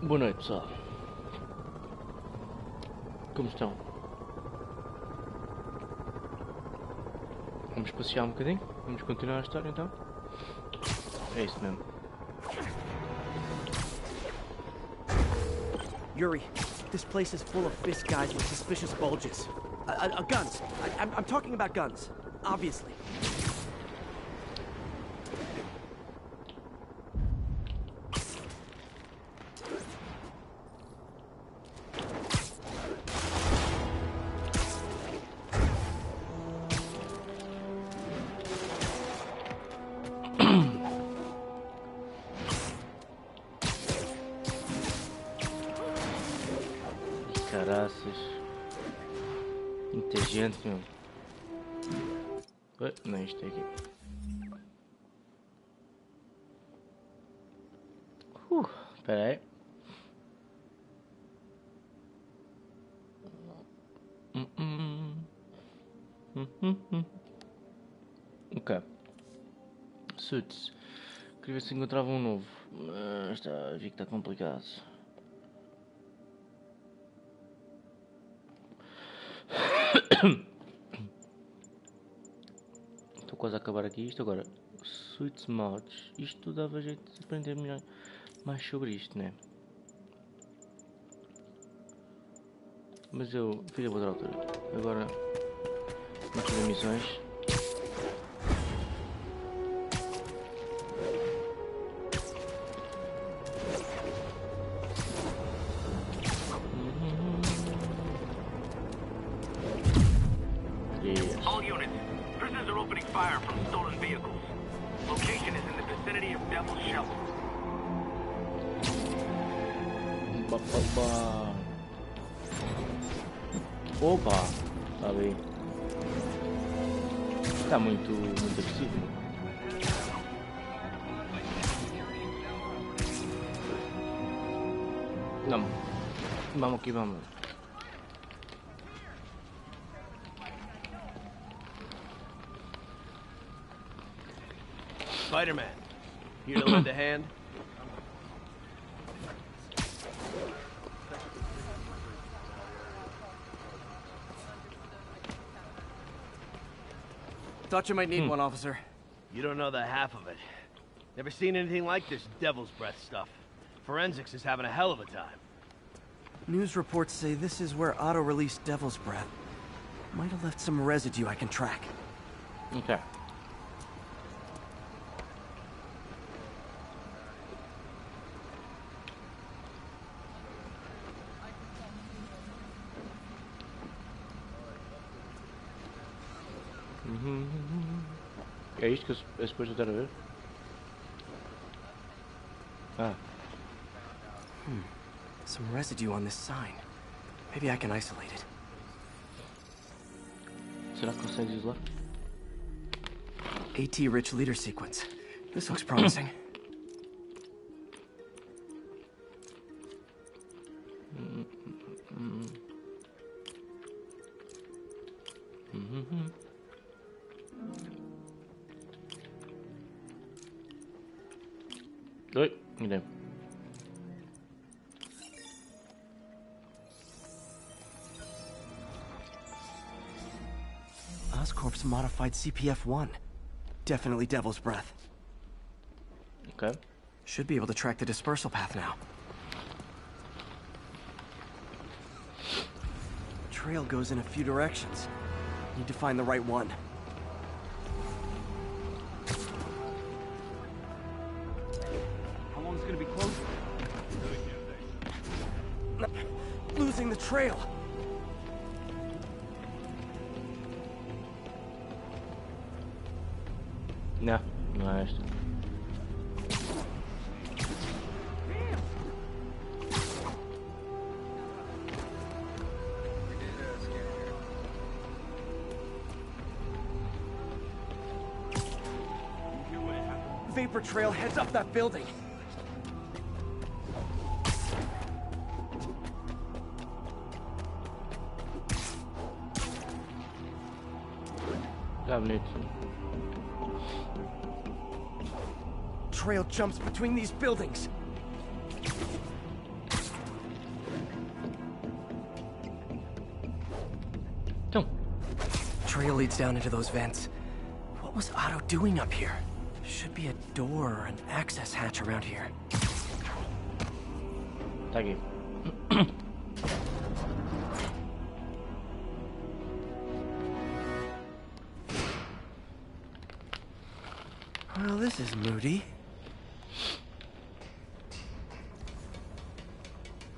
Boa noite, pessoal. Como estão? Vamos passear um bocadinho? Vamos continuar a história então? É isso mesmo. Yuri, this place is full of fist guys with suspicious bulges. Guns. I'm talking about guns, obviously. Caraças. Muita gente, meu. Ué, não, isto é aqui. Espera aí. Ok. Suits. Queria ver se encontrava um novo. Mas vi que está complicado. Estou quase a acabar aqui isto agora. Suits mods. Isto dava jeito de aprender melhor mais sobre isto, né? Mas eu fiz a outra altura. Agora vamos fazer missões. All units, prisoners are opening fire from stolen vehicles. Location is in the vicinity of Devil's Shovel. Opa! Está bem. Está muito agressivo. Não. Vamos aqui, vamos. Spider-Man, here to lend a hand? Thought you might need one, officer. You don't know the half of it. Never seen anything like this devil's breath stuff. Forensics is having a hell of a time. News reports say this is where Otto released Devil's Breath. Might have left some residue I can track. Ok. É isto que é suposto estar a ver? Some residue on this sign. Maybe I can isolate it. Será que consegues isolar? AT-rich leader sequence. This looks promising. Oi, idem. Oscorp's modified CPF-1. Definitely Devil's Breath. Ok. Should be able to track the dispersal path now. Trail goes in a few directions. Need to find the right one. How long is it gonna be closed? Losing the trail. Não, não é esta. Vapor trail heads up that building. Tá bonito. trail jumps between these buildings. Então, Trail leads down into those vents. What was Otto doing up here? Should be a door or an access hatch around here. tá aqui. Well, this is moody.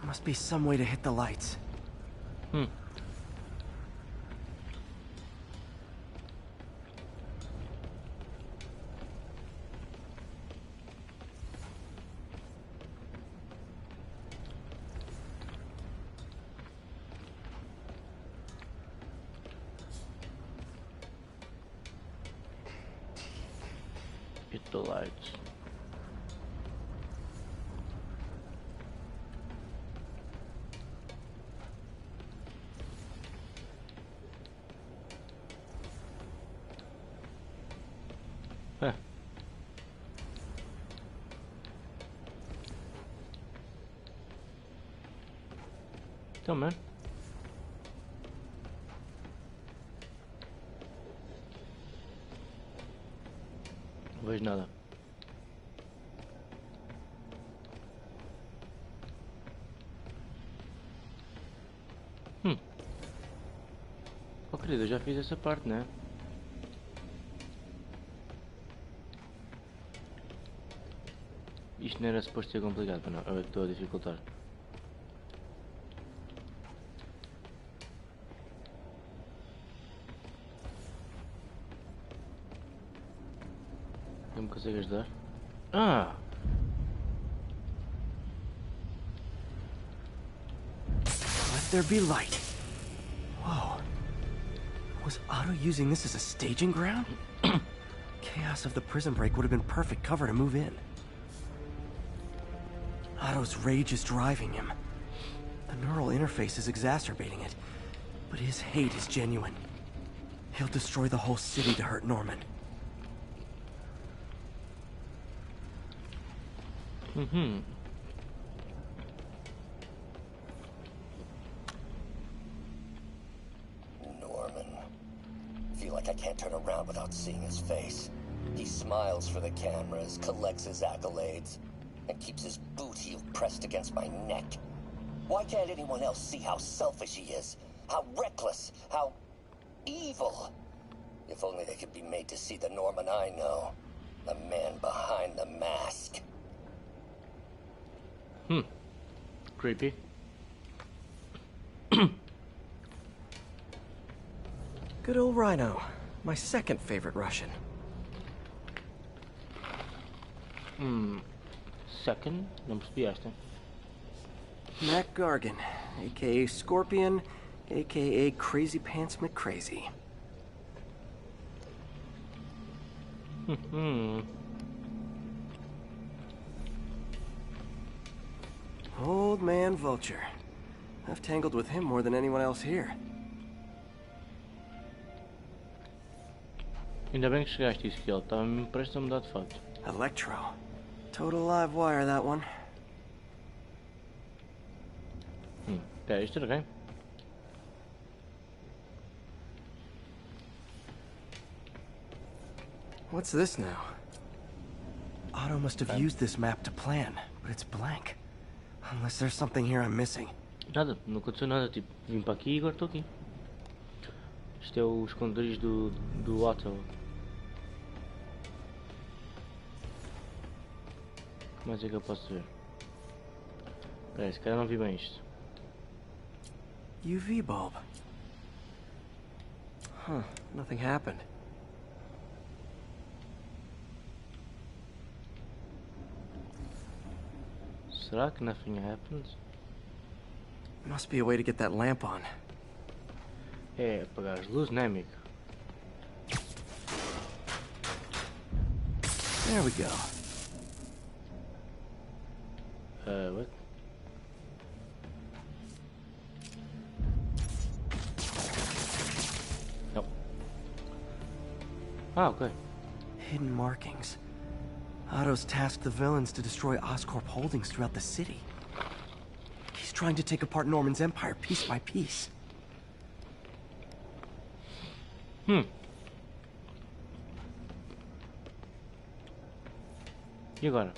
Must be some way to hit the lights. Hit the lights. É. Então, mano. Não vejo nada. Oh querido, eu já fiz essa parte, né? Isto não era suposto ser complicado, mas não, eu é que estou a dificultar. Não me consegue ajudar? Ah! Let there be light. Whoa. Was Otto using this as a staging ground? Chaos of the prison break would have been perfect cover to move in. Otto's rage is driving him. The neural interface is exacerbating it, but his hate is genuine. He'll destroy the whole city to hurt Norman. Norman. Feel like I can't turn around without seeing his face. He smiles for the cameras, collects his accolades, and keeps his boot heel pressed against my neck. Why can't anyone else see how selfish he is? How reckless? How evil? If only they could be made to see the Norman I know. The man behind the mask. Creepy. Good old Rhino. My second favorite Russian. Second? Não percebi esta. Mac Gargan, a.k.a. Scorpion, a.k.a. Crazy Pants McCrazy. Old man Vulture. I've tangled with him more than anyone else here. Ainda bem que chegaste isso, que ele estava mesmo prestes a mudar de fato. Electro. Total live wire, that one. Espera, isto era quem? What's this now? Otto must have used this map to plan, but it's blank. Unless there's something here I'm missing. Nada, não aconteceu nada, tipo, vim para aqui e agora estou aqui. Isto é o esconderijo do Otto. O que mais é que eu posso ver? Espera, se calhar não vi bem isto. UV bulb. Huh, nothing happened. Será que nothing happens? Must be a way to get that lamp on. É apagar as luzes, não é, amigo? There we go. What? Não. Ah, ok. Hidden markings. Otto's tasked the villains to destroy Oscorp holdings throughout the city. He's trying to take apart Norman's empire piece by piece. E agora?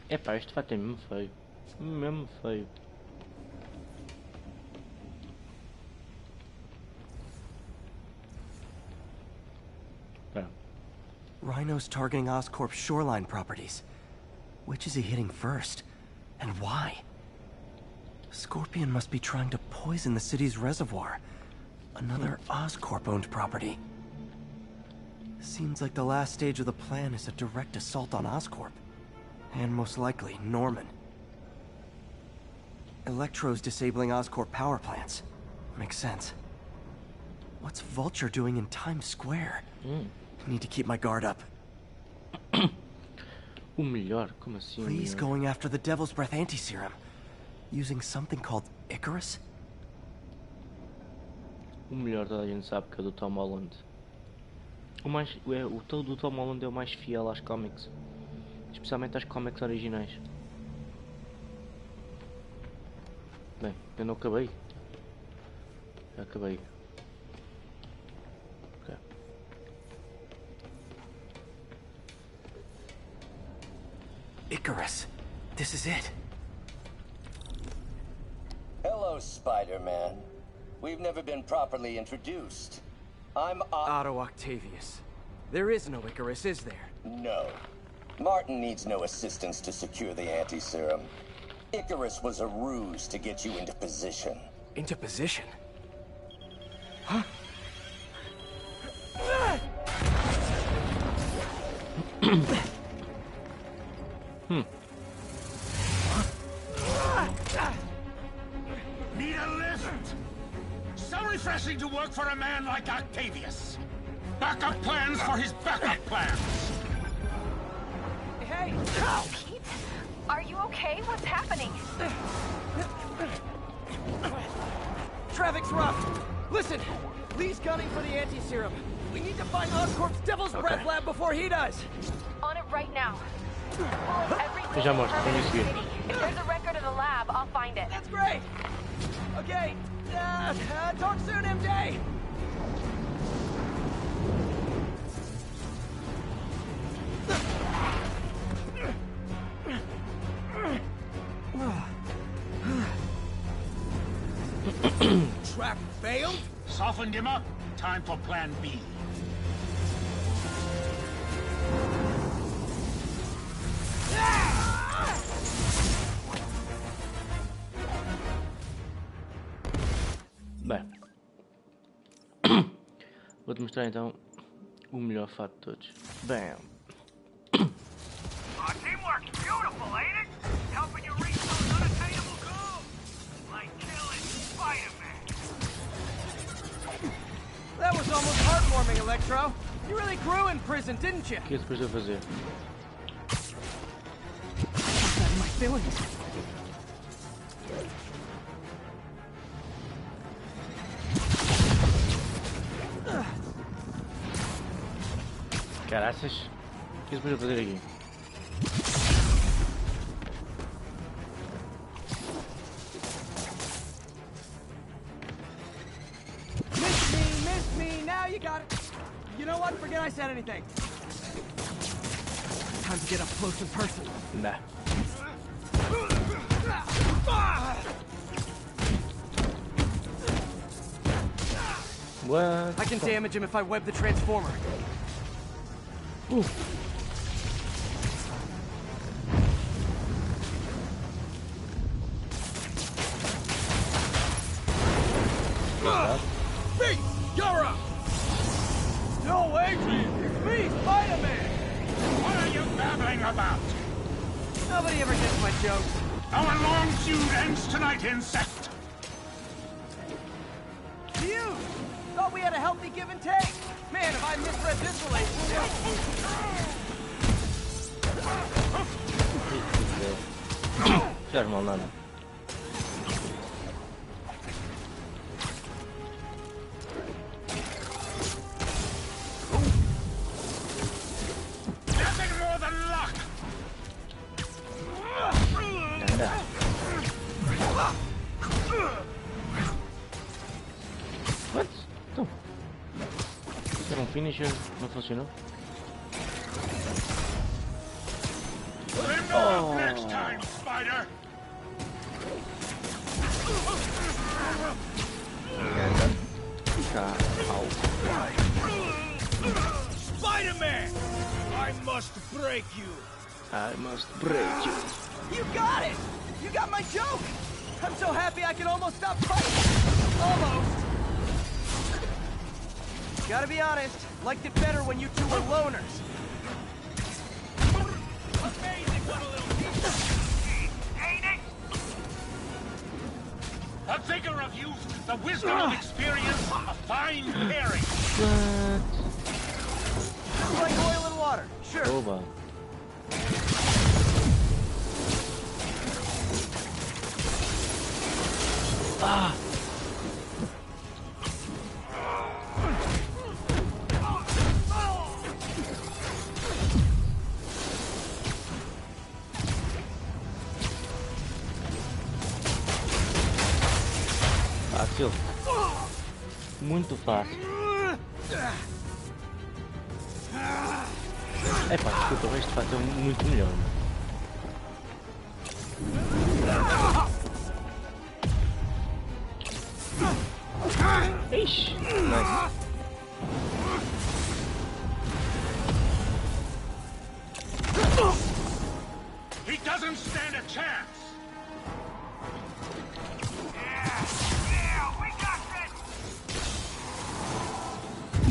Epá, este fato é mesmo feio. Mesmo feio. Pera. Rhino's targeting Oscorp's shoreline properties. Which is he hitting first? And why? Scorpion must be trying to poison the city's reservoir. Another Oscorp-owned property. Seems like the last stage of the plan is a direct assault on Oscorp. And most likely, Norman. Electro's disabling Oscorp power plants. Makes sense. What's Vulture doing in Times Square? Need to keep my guard up. O melhor? Como assim? Lee's going after the Devil's Breath anti-serum. Using something called Icarus? O melhor toda a gente sabe que é do Tom Holland. O todo do Tom Holland é o mais fiel às comics. Especialmente às comics originais. Bem, eu não acabei. Já acabei. Ok. Icarus. This is it. Hello, Spider-Man. We've never been properly introduced. I'm Otto Octavius. There is no Icarus, is there? No. Martin needs no assistance to secure the anti-serum. Icarus was a ruse to get you into position. Into position? Need a lift? So refreshing to work for a man like Octavius. Backup plans for his backup plans. Hey! Pete? Are you okay? What's happening? Traffic's rough. Listen, Lee's gunning for the anti-serum. We need to find Oscorp's Devil's Breath lab before he does. On it right now. Pull up everything Já mostro, from tenho the isso aqui. city. If there's a record of the lab, I'll find it. That's great. Okay. Talk soon, MJ. Trap failed? Softened him up. Time for plan B. Bem. Vou-te mostrar então o melhor fato de todos. Bam! Teamwork's beautiful, ain't it? Helping you reach those unattainable goals. Like killing Spider-Man. That was almost heartwarming, Electro. You really grew in prison, didn't you? O que é que depois de eu fazer? Outside my feelings. Caraças! O que é que depois de eu fazer aqui? Miss me, now you got it. You know what? Forget I said anything. Time to get up close and personal. Nah. What? I can damage him if I web the transformer. Ooh. Pete, you're up! No, Adrian! It's me, Spider-Man! What are you babbling about? Nobody ever gets my jokes. Our long feud ends tonight, insect! You! Thought we had a healthy give and take. Man, if I misread this relationship. Faz mal nada. finisher não funcionou? Remember next time, Spider! Spider-Man! I must break you! I must break you. You got it! You got my joke! I'm so happy I can almost stop fighting! Almost! Gotta be honest, liked it better when you two were loners. Amazing what a little piece of ain't it? The vigor of youth, the wisdom of experience, a fine pairing. Like oil and water, sure. Oba. Ah! Fácil. Muito fácil. É pá, desculpa, o resto de fato é muito melhor. Ixi, nice. He doesn't stand a chance.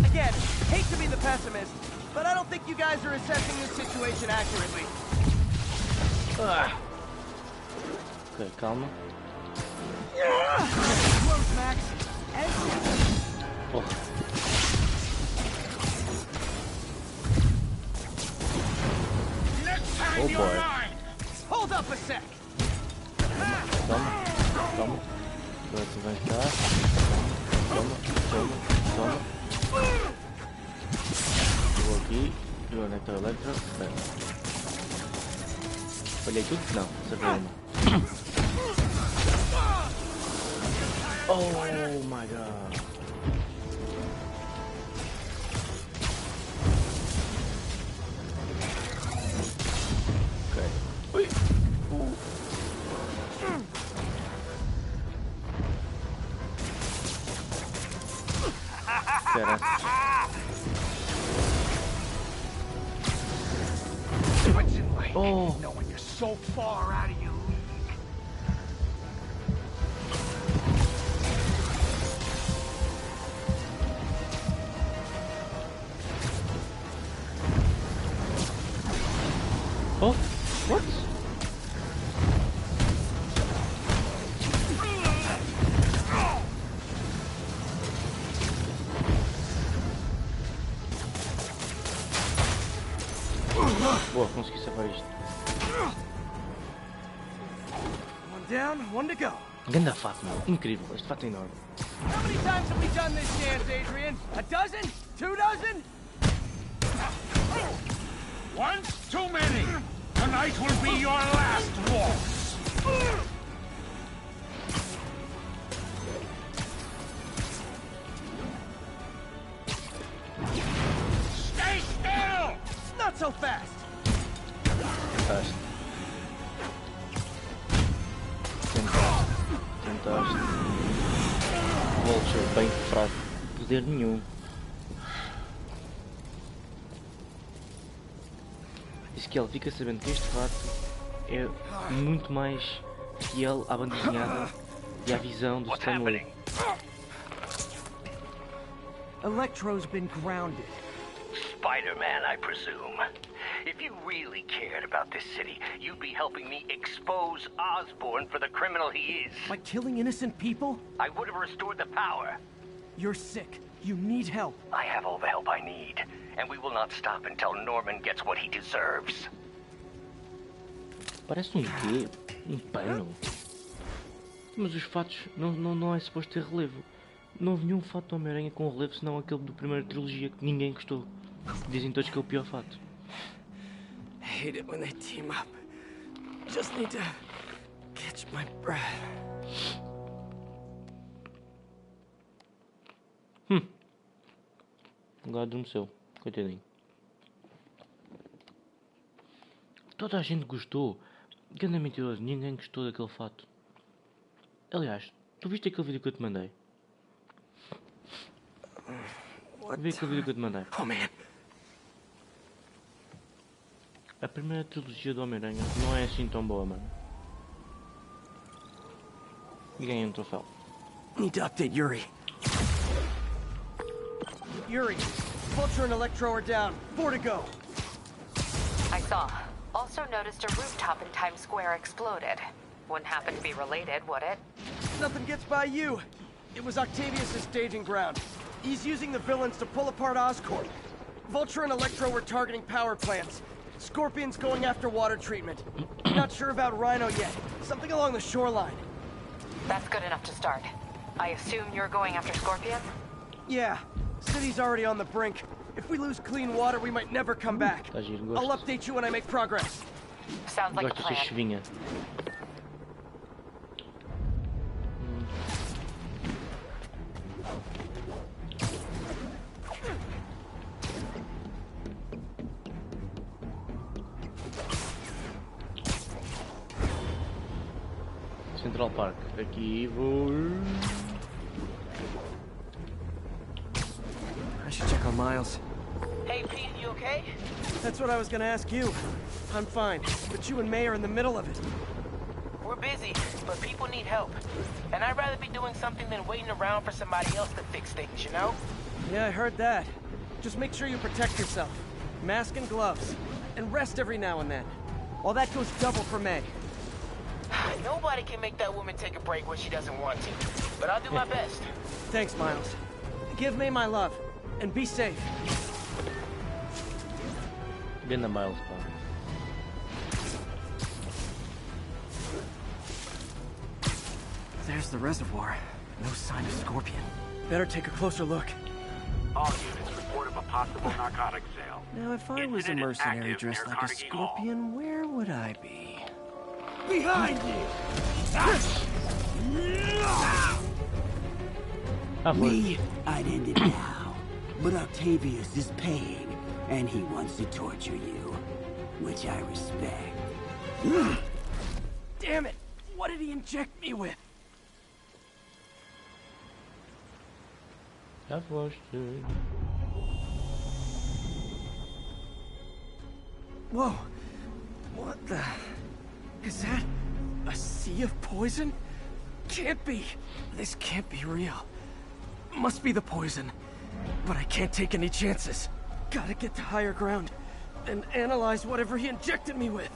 Again, hate to be the pessimist, but I don't think you guys are assessing this situation accurately. Ok, calma. Close, Max. Porra. Next time Oh, you're boy. mine. Hold up a sec. Toma, toma. Agora você vai estar. Toma, toma, toma. Vou aqui. E o Electro. Espera. Olhei tudo? Não, acertei uma. Oh my god. Ok. Ui. Espera. Oh. Knowing you're so far out of your league. Oh, what? Boa, consegui safar isto. One down, one to go. Ganda fato, meu. Incrível, este fato é enorme. How many times have we done this dance, Adrian? A dozen? 2 dozen? Once too many. Tonight will be your last waltz. Stay still! Not so fast. Tentaste. Tentaste. Vulture bem fraco. Poder nenhum. Diz que ele fica sabendo que este fato é muito mais fiel à banda desenhada e à visão do Stan Lee. Electro's been grounded. Spider-Man, I presume. If you really cared about this city, you'd be helping me expose Osborn for the criminal he is. By killing innocent people? I would have restored the power. You're sick. You need help. I have all the help I need, and we will not stop until Norman gets what he deserves. Parece um quê? Um pano? Mas os fatos não é suposto ter relevo. Não houve nenhum fato do Homem-Aranha com relevo senão aquele do primeira trilogia que ninguém gostou. Dizem todos que é o pior fato. I hate it when they team up. Just need to catch my breath. Agora adormeceu. Coitadinho. Toda a gente gostou. Ganda mentiroso. Ninguém gostou daquele fato. Aliás, tu viste aquele vídeo que eu te mandei? Vi aquele vídeo que eu te mandei. Oh, man. A primeira trilogia do Homem-Aranha não é assim tão boa, mano. E ganhei um troféu. Need to update Yuri. Yuri, Vulture and Electro are down. 4 to go. I saw. Also noticed a rooftop in Times Square exploded. Wouldn't happen to be related, would it? Nothing gets by you. It was Octavius' staging ground. He's using the villains to pull apart Oscorp. Vulture and Electro were targeting power plants. Scorpion's going after water treatment. Not sure about Rhino yet. Something along the shoreline. That's good enough to start. I assume you're going after Scorpion? Yeah. City's already on the brink. If we lose clean water, we might never come back. Tá giro, I'll gosto. update you when I make progress. Sounds like a Gosto dessa plan. chuvinha. Central Park. Aqui vou. I should check on Miles. Hey, Pete, you okay? That's what I was gonna ask you. I'm fine, but you and May are in the middle of it. We're busy, but people need help. And I'd rather be doing something than waiting around for somebody else to fix things, you know? Yeah, I heard that. Just make sure you protect yourself. Mask and gloves. And rest every now and then. All that goes double for May. Nobody can make that woman take a break when she doesn't want to. But I'll do my best. Thanks, Miles. Give May my love. And be safe. Ganda Miles, pá. There's the reservoir. No sign of Scorpion. Better take a closer look. All units report of a possible narcotics sale. Now, if I was a Incident is mercenary active dressed near like a Carnegie Hall. Scorpion, where would I be? Behind you! Ah, foi. Me, I'd end it now. But Octavius is paying, and he wants to torture you, which I respect. Damn it! What did he inject me with? Já foste. Whoa! What the... Is that... a sea of poison? Can't be! This can't be real. Must be the poison. But I can't take any chances. Gotta get to higher ground and analyze whatever he injected me with.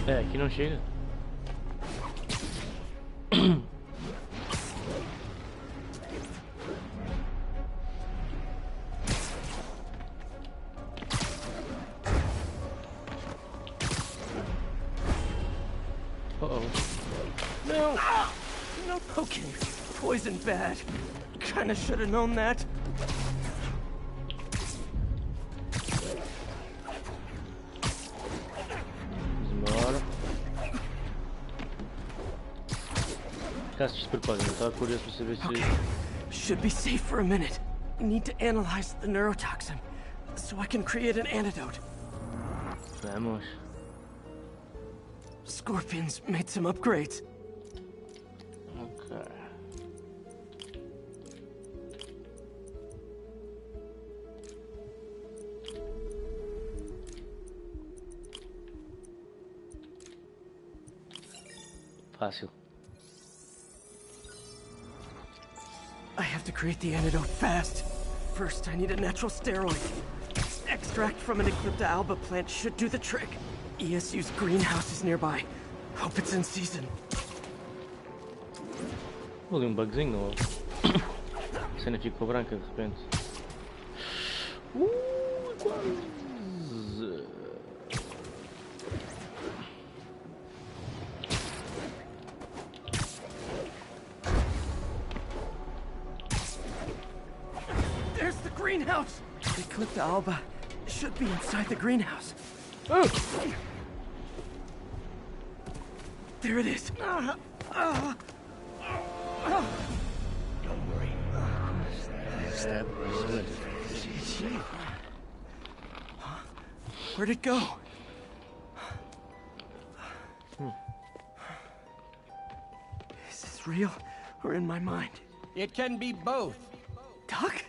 É, aqui não chega. Uh-oh. No! No poking. Poison bad. Kinda should have known that. Vamos embora. Ficaste de propósito, estava curioso para saber se... Okay. Should be safe for a minute. Need to analyze the neurotoxin so I can create an antidote. Vamos. Scorpions made some upgrades. Ok. Fácil. I have to create the antidote fast. First, I need a natural steroid. Extract from an Eclipta alba plant should do the trick. ESU's greenhouse is nearby. Hope it's in season. Vou ali bugzinho ou... A cena ficou branca de repente. Quase. Eclipta alba should be inside the greenhouse. Oh. There it is. Don't worry. Step. It's you. Huh? Where'd it go? Is this real or in my mind? It can be both. Doc?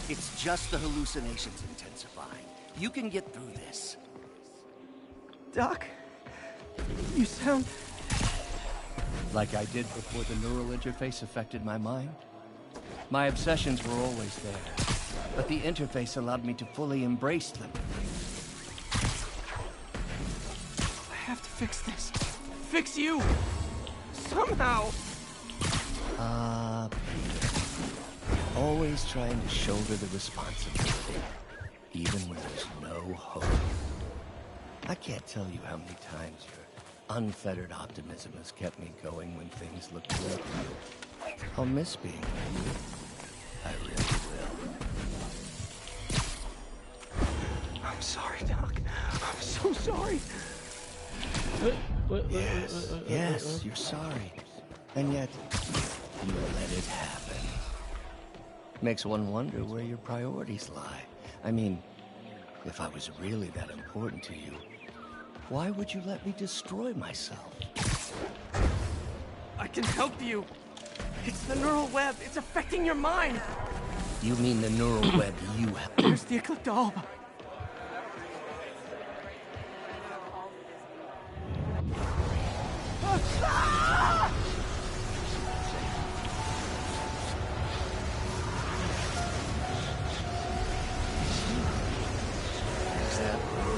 It's just the hallucinations intensifying. You can get through this. Doc? You sound... Like I did before the neural interface affected my mind. My obsessions were always there, but the interface allowed me to fully embrace them. I have to fix this. Fix you! Somehow! Peter. Always trying to shoulder the responsibility, even when there's no hope. I can't tell you how many times your unfettered optimism has kept me going when things look good. I'll miss being with you. I really will. I'm sorry, Doc. I'm so sorry. Yes, you're sorry. And yet, you let it happen. Makes one wonder where your priorities lie. I mean, if I was really that important to you, why would you let me destroy myself? I can help you. It's the neural web. It's affecting your mind. You mean the neural web you have? There's the Eclipta alba.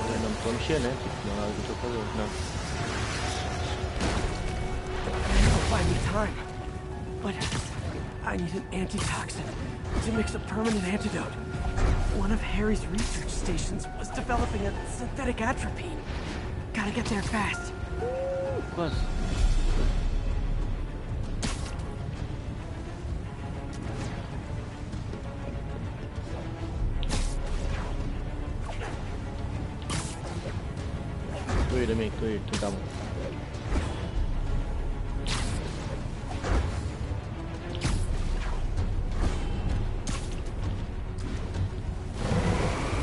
Eu não me estou a mexer, né? Tipo, não é nada que eu estou a fazer, não. It'll buy me time. But I need an antitoxin to mix a permanent antidote. One of Harry's research stations was developing a synthetic atropine. Gotta get there fast. Quase. Estou a ir, amigo, estou a ir, calma.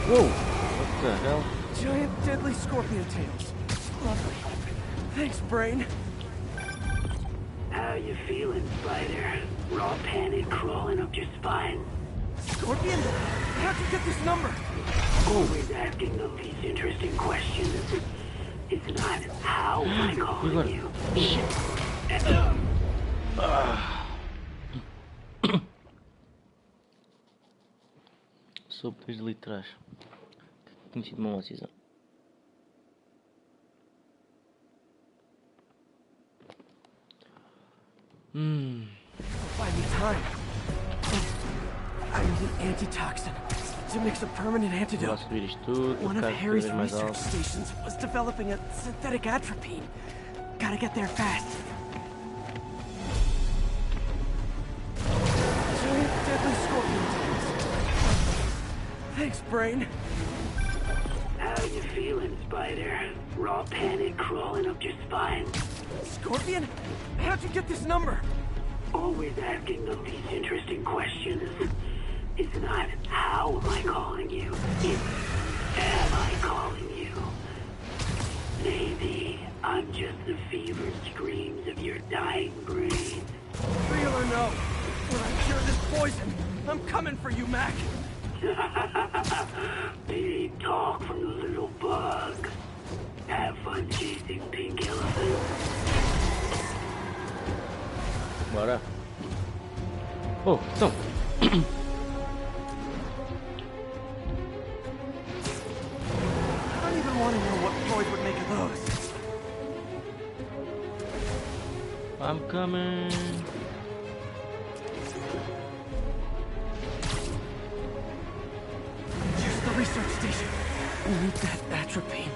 Whoa! What the hell? Giant deadly scorpion tails. Lovely. Thanks, brain. How you feeling, Spider? Raw panic crawling up your spine? Scorpion? How'd you get this number? Always asking them these interesting questions. It's not how am I calling you. Soube desde ali de trás. Tinha sido uma má decisão. Buy me time. I need an antitoxin to mix a permanent antidote. Posso subir isto tudo, One of cada Harry's vez mais research alto. stations was developing a synthetic atropine. Gotta get there fast. Giant deadly scorpion tails. Thanks, brain. How you feeling, Spider? Raw panic crawling up your spine? Scorpion? How'd you get this number? Always asking them these interesting questions. It's not how am I calling you. It's am I calling you. Maybe I'm just the fevered screams of your dying brain. Real or no, when I cure this poison, I'm coming for you, Mac. Big talk from the little bug. Have fun chasing pink elephants. Bora. Oh, então. I don't even want to know what Floyd would make of those. I'm coming. Here's the research station. We need that atropine.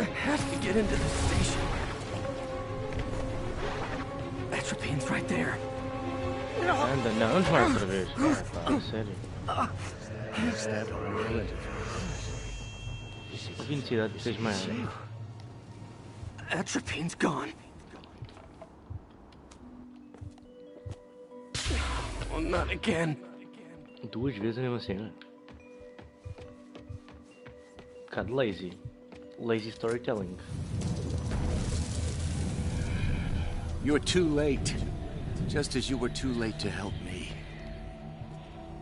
I have to get into the station. Atropine's right there. Anda, não, vamos mais outra vez. Pá, sério. A velocidade de 6 mais. Atropine's gone. Oh, not again. Duas vezes a mesma cena. Um bocado lazy. Lazy storytelling. You're too late. Just as you were too late to help me.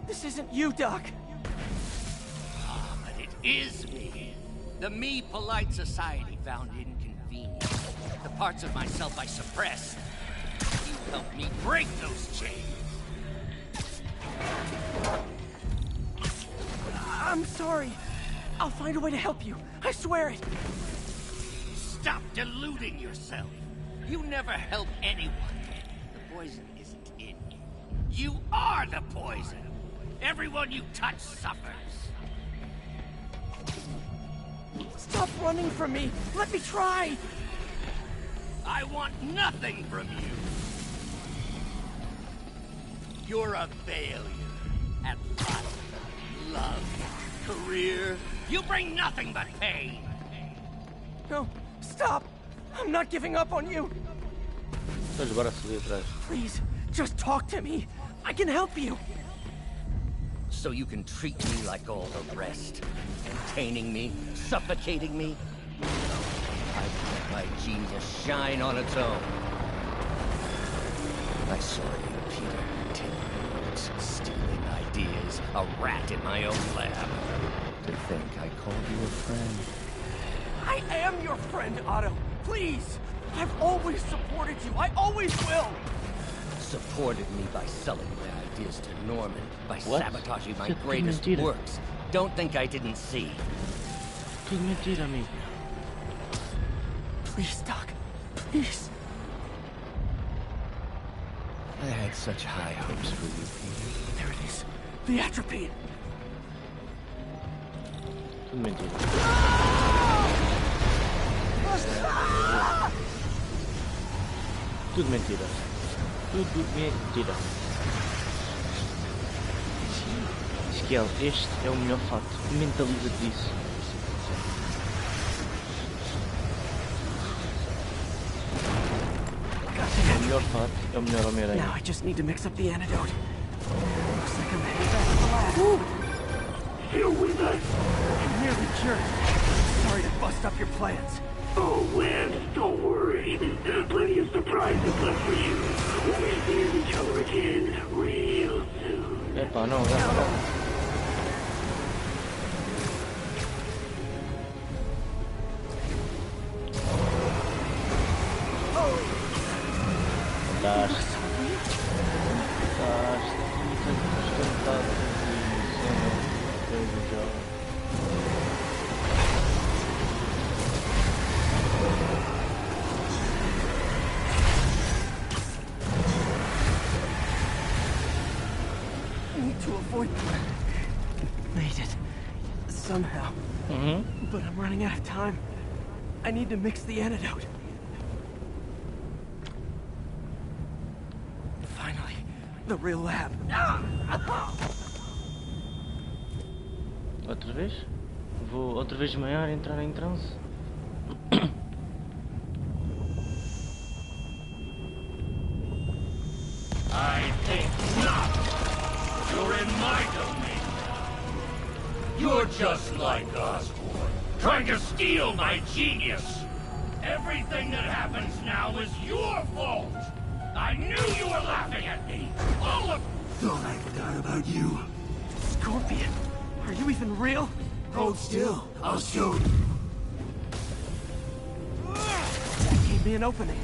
This isn't you, Doc. But it is me. The me polite society found inconvenient. The parts of myself I suppressed. You helped me break those chains. I'm sorry. I'll find a way to help you. I swear it. Stop deluding yourself. You never help anyone. The poison isn't in you. You are the poison. Everyone you touch suffers. Stop running from me. Let me try. I want nothing from you. You're a failure at life, love, career. You bring nothing but pain. No, stop. I'm not giving up on you. Estás agora a subir atrás. Please, just talk to me. I can help you. So you can treat me like all the rest. Containing me, suffocating me. I let my genius shine on its own. I saw you, Peter. Taking notes, stealing ideas, a rat in my own lab. To think I called you a friend. I am your friend, Otto. Please. I've always supported you. I always will. Supported me by selling my ideas to Norman, by What? sabotaging my Que greatest mentira. works. Don't think I didn't see. Que mentira, amigo. Please, Doc. Please. I had such high hopes for you, Peter. There it is. The atropine. Tudo mentira. Tudo mentira. Tudo mentira. Esquel, este é o melhor fato. Mentaliza-te disso. É o melhor fato, é o melhor Now Homem-Aranha. I just need to mix up the antidote. Looks like I'm headed back to the lab. Still with us? I'm nearly cured. Sorry to bust up your plans. Oh, Lance, don't worry. Plenty of surprises left for you. We'll be seeing each other again real soon. Epá, não, não. Made it. Somehow. But I'm running out of time. I need to mix the antidote. Finally, the real lab. Outra vez? Vou outra vez desmaiar e entrar em transe? I think not. You're in my domain. You're just like Osborn, trying to steal my genius. Everything that happens now is your fault. I knew you were laughing at me. All of... Thought I forgot about you. Scorpion, are you even real? Hold still. I'll show you. That gave me an opening.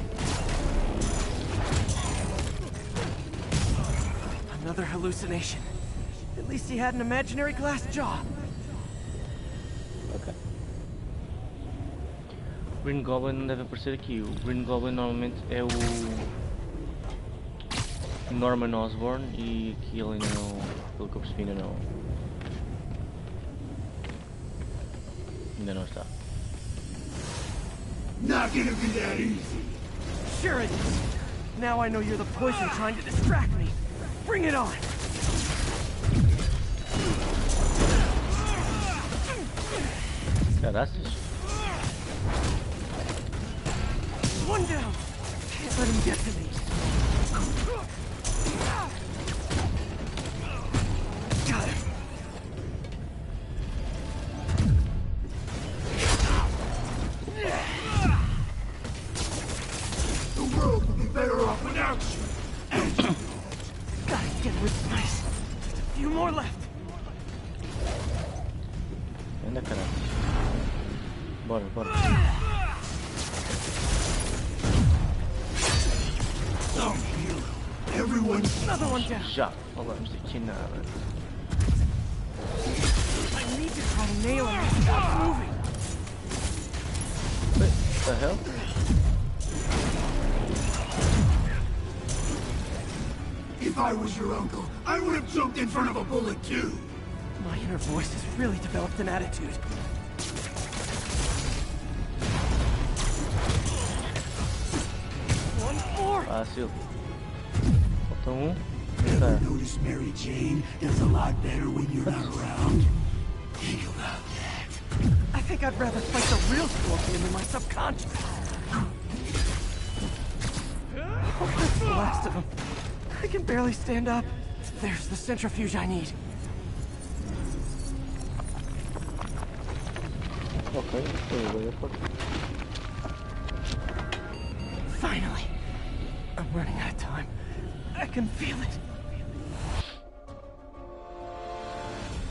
Another hallucination. At least he had an imaginary glass jaw. Ok. O Green Goblin não deve aparecer aqui. O Green Goblin normalmente é o Norman Osborn e aqui ele ainda não, pelo que eu percebi, ainda não está. Not gonna be that easy. Sure it is. Now I know you're the poison trying to distract me. Bring it on! Caraças. One down! Can't let him get to me. Got him. The world will be better off without you. Gotta get rid of this. Just a few more left. Anda, caralho. Bora, bora. Some hero. Everyone's Another one down. Já falamos daqui nada. I need to try to nail him and stop moving. What the hell? If I was your uncle, I would have jumped in front of a bullet too. My inner voice has really developed an attitude. One more. Fácil. Falta Ever notice Mary Jane does a lot better when you're not around? Think about that. I think I'd rather fight the real Scorpion than my subconscious. Oh, that's the last of them. I can barely stand up. There's the centrifuge I need. Ok, Finally. I'm running out of time. I can feel it.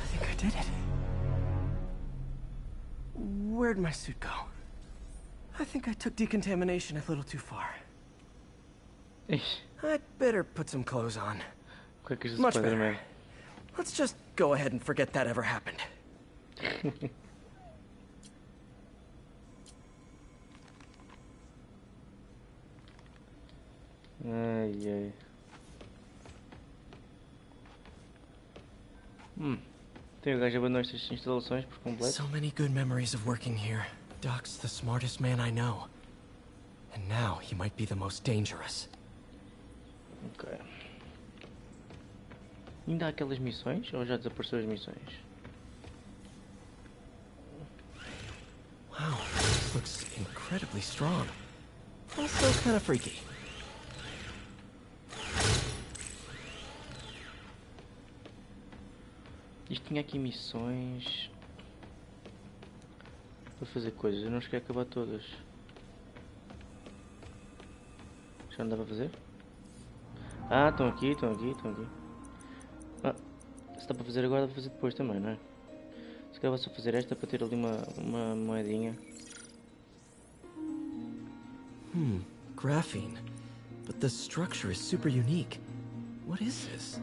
I think I did it. Where'd my suit go? I think I took decontamination a little too far. I'd better put some clothes on. Much better. Let's just go ahead and forget that ever happened. Ai, ai. Tem o gajo abandonou estas instalações por completo. So many good memories of working here. Doc's the smartest man I know. And now he might be the most dangerous. Ok. Ainda há aquelas missões ou já desapareceram as missões? Wow, this looks incredibly strong. Also kind of freaky. Isto tinha aqui missões para fazer coisas, eu não cheguei a acabar todas. Já não dá para fazer? Ah, estão aqui, estão aqui, estão aqui. Ah, se dá para fazer agora, dá para fazer depois também, não é? Se calhar vou só fazer esta para ter ali uma moedinha. Graphene. But the structure is super unique. What is this?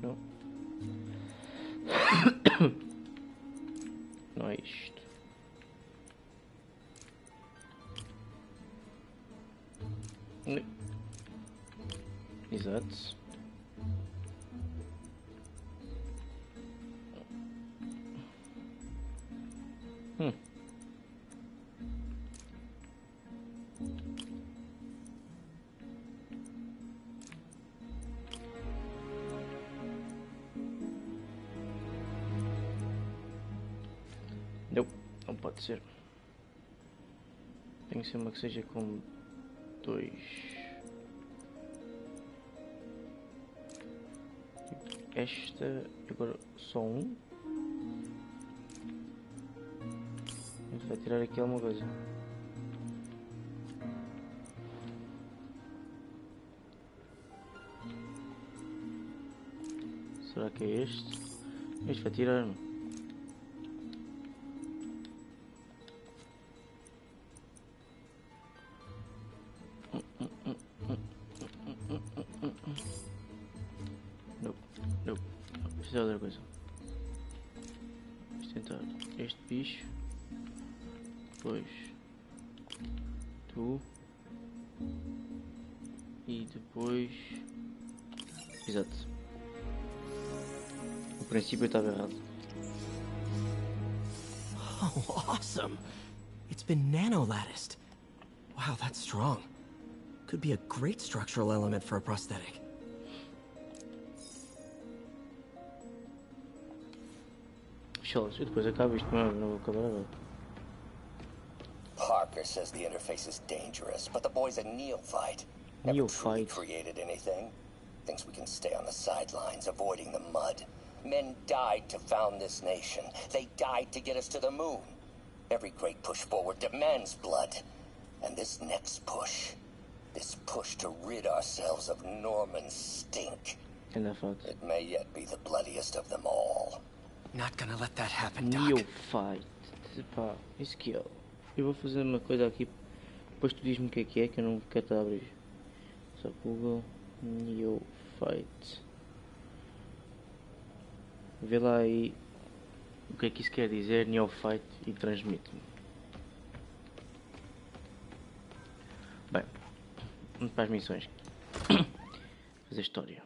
Não. Não é isto. Exato. Não pode ser. Tem que ser uma que seja com 2. Esta agora só um. A gente vai tirar aqui alguma coisa. Será que é este? Este vai tirar, não? Não, preciso de outra coisa. Vamos tentar este bicho. Depois tu. E depois. Exato. No princípio eu estava errado. Oh, awesome. It's been nano-latticed. Wow, that's strong. Could be a great structural element for a prosthetic. Shows, eu depois acabo isto, não vou acabar agora. Parker says the interface is dangerous, but the boy's a neophyte. Never truly created anything. Thinks we can stay on the sidelines, avoiding the mud. Men died to found this nation. They died to get us to the moon. Every great push forward demands blood. And this next push, this push to rid ourselves of Norman's stink, it may yet be the bloodiest of them all. Not gonna let that happen, Doc. Neophyte. Pá, isso que é. Eu vou fazer uma coisa aqui. Depois tu diz-me o que é que eu não quero estar a abrir. Só Google Neophyte. Vê lá aí o que é que isso quer dizer, Neophyte, e transmite-me. Bem, vamos para as missões. Fazer história.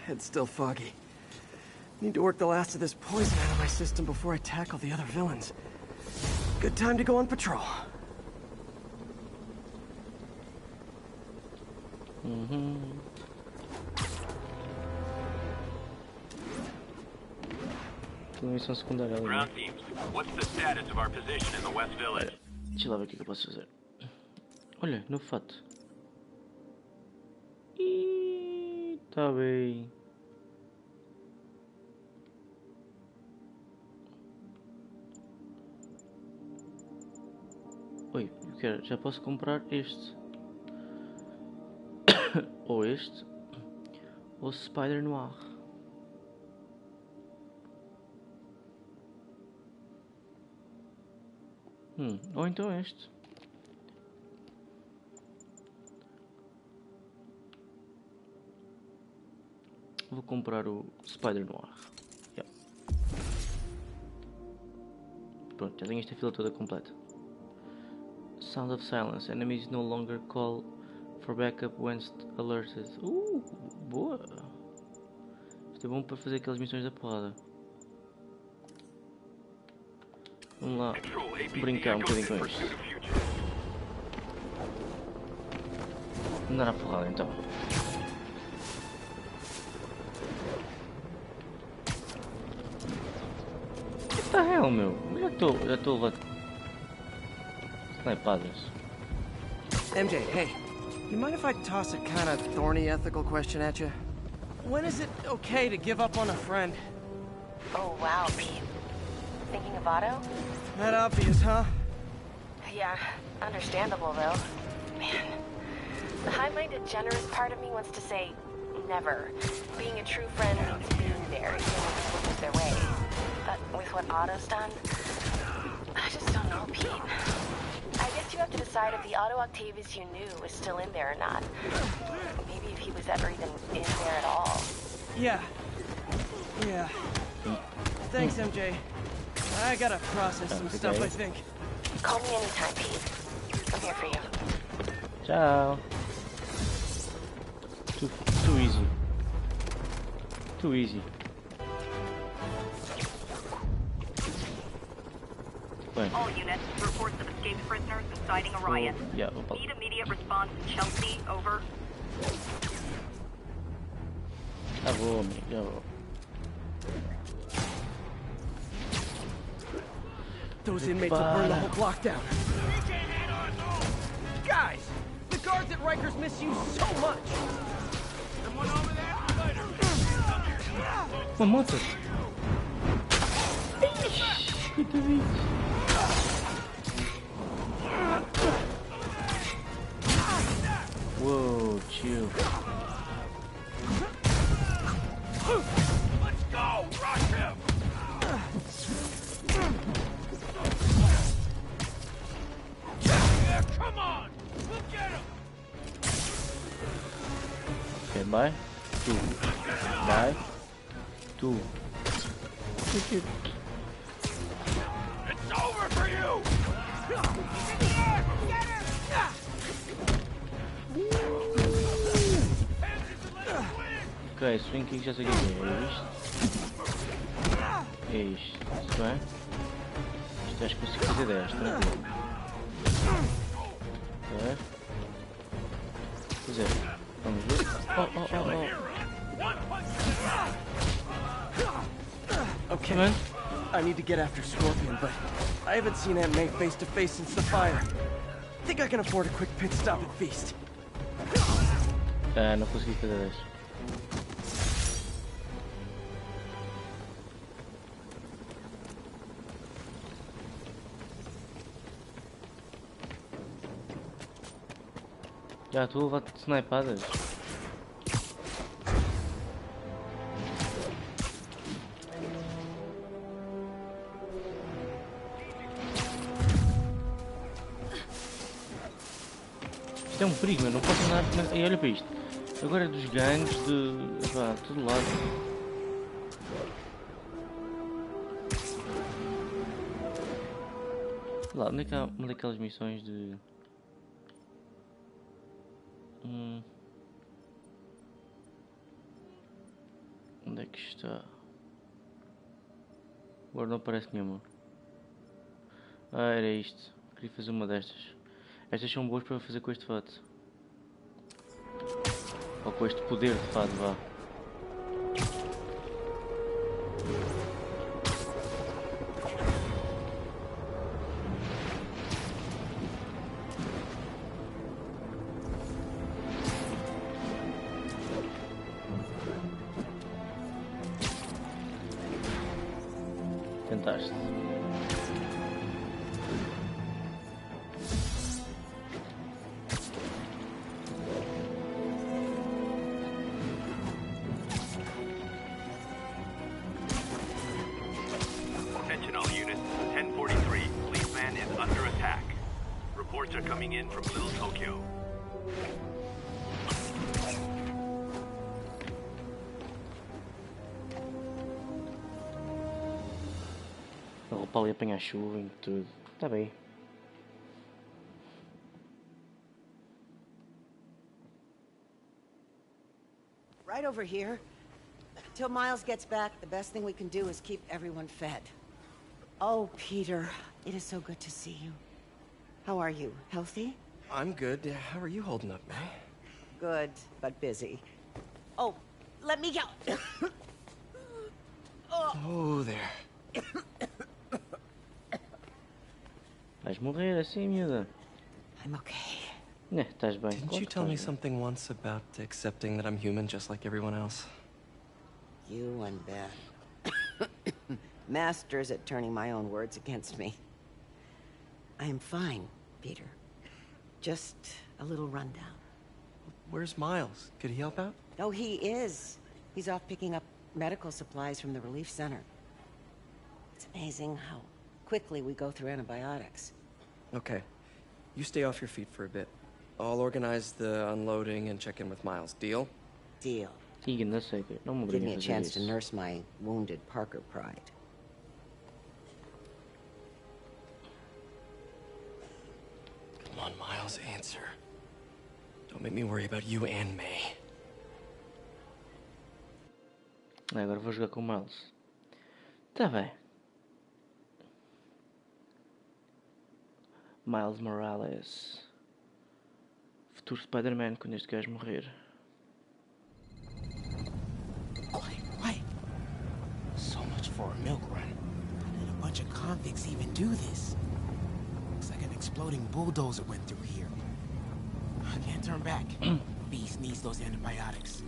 Head's still foggy. Need to work the last of this poison out of my system before I tackle the other villains. Good time to go on patrol. Missão secundária. Ground teams, what's the status of our position in the West Village? Deixa lá ver o que eu posso fazer. Olha, no fato. Ih, tá bem. Oi, eu quero, já posso comprar este. Ou este. Ou Spider Noir. Ou então este. Vou comprar o Spider Noir. Yeah. Pronto, já tenho esta fila toda completa. Sound of silence. Enemies no longer call for backup when alerted. Boa! Isto é bom para fazer aquelas missões da porrada. Vamos lá brincar um bocadinho com isto. Andar à porrada então. What the hell, meu? Já estou a levar snipadas. MJ, hey. You mind if I toss a kind of thorny ethical question at you? When is it okay to give up on a friend? Oh, wow, Pete. Thinking of Otto? That obvious, huh? Yeah, understandable though. Man, the high-minded, generous part of me wants to say never. Being a true friend means being there even when people lose their way. But with what Otto's done, I just don't know, Pete. I guess you have to decide if the Otto Octavius you knew is still in there or not. Maybe if he was ever even in there at all. Yeah. Thanks, MJ. I gotta process some stuff, I think. Call me anytime, Pete. I'm here for you. Ciao. Too easy. Too easy. Bem. All units, reports of escaped prisoners subsiding Orion. Yeah, Need immediate response to Chelsea, over. Já vou, amigo, já vou. Those inmates will burn the whole block down. Guys, the guards at Rikers miss you so much. Someone over there? Later. Uma moto. Whoa, chill. Let's go! Rush him! Yeah, come on! We'll get him! Okay, bye. Two. Bye. Two. Ok, swing kick já sei o que é isto. Isso bem? Isto acho que consigo fazer 10, tranquilo. Ok. Fazer. Vamos ver. Okay, I need to get after Scorpion, but I haven't seen Aunt May face to face since the fire. Think I can afford a quick pit stop at Feast. Não consegui fazer 10. Já estou a levar snipadas. Isto é um perigo, eu não posso andar. E olha para isto. Agora é dos gangues de. Pá, todo lado. Lá, onde é que há uma daquelas missões de. Onde é que está? Agora não aparece nenhuma. Ah, era isto. Queria fazer uma destas. Estas são boas para fazer com este fato. Ou com este poder de fado, vá. Tentaste. Attention all units. 1043. Policeman is under attack. Reports are coming in from Little Tokyo. A roupa ali apanha chuva e tudo. Tá bem. Right over here. Till Miles gets back, the best thing we can do is keep everyone fed. Oh, Peter, it is so good to see you. How are you? Healthy? I'm good. How are you holding up, May? Good, but busy. Oh, let me go. Oh, there. Vais morrer assim, miúda. I'm okay. Estás bem. Didn't you tell me something once about accepting that I'm human just like everyone else? You and Ben. Masters at turning my own words against me. I am fine, Peter. Just a little rundown. Where's Miles? Could he help out? Oh, he is. He's off picking up medical supplies from the relief center. It's amazing how quickly we go through antibiotics. Okay. You stay off your feet for a bit. I'll organize the unloading and check in with Miles. Deal? Deal. Give me a chance to nurse my wounded Parker pride. Come on, Miles, answer. Don't make me worry about you and May. Agora vou jogar com o Miles. Tá bem. Miles Morales. Futuro Spider-Man quando este gajo morrer. Quiet. So much for a milk run. How did a bunch of convicts even do this? Looks like an exploding bulldozer went through here. I can't turn back. Beast needs those antibiotics.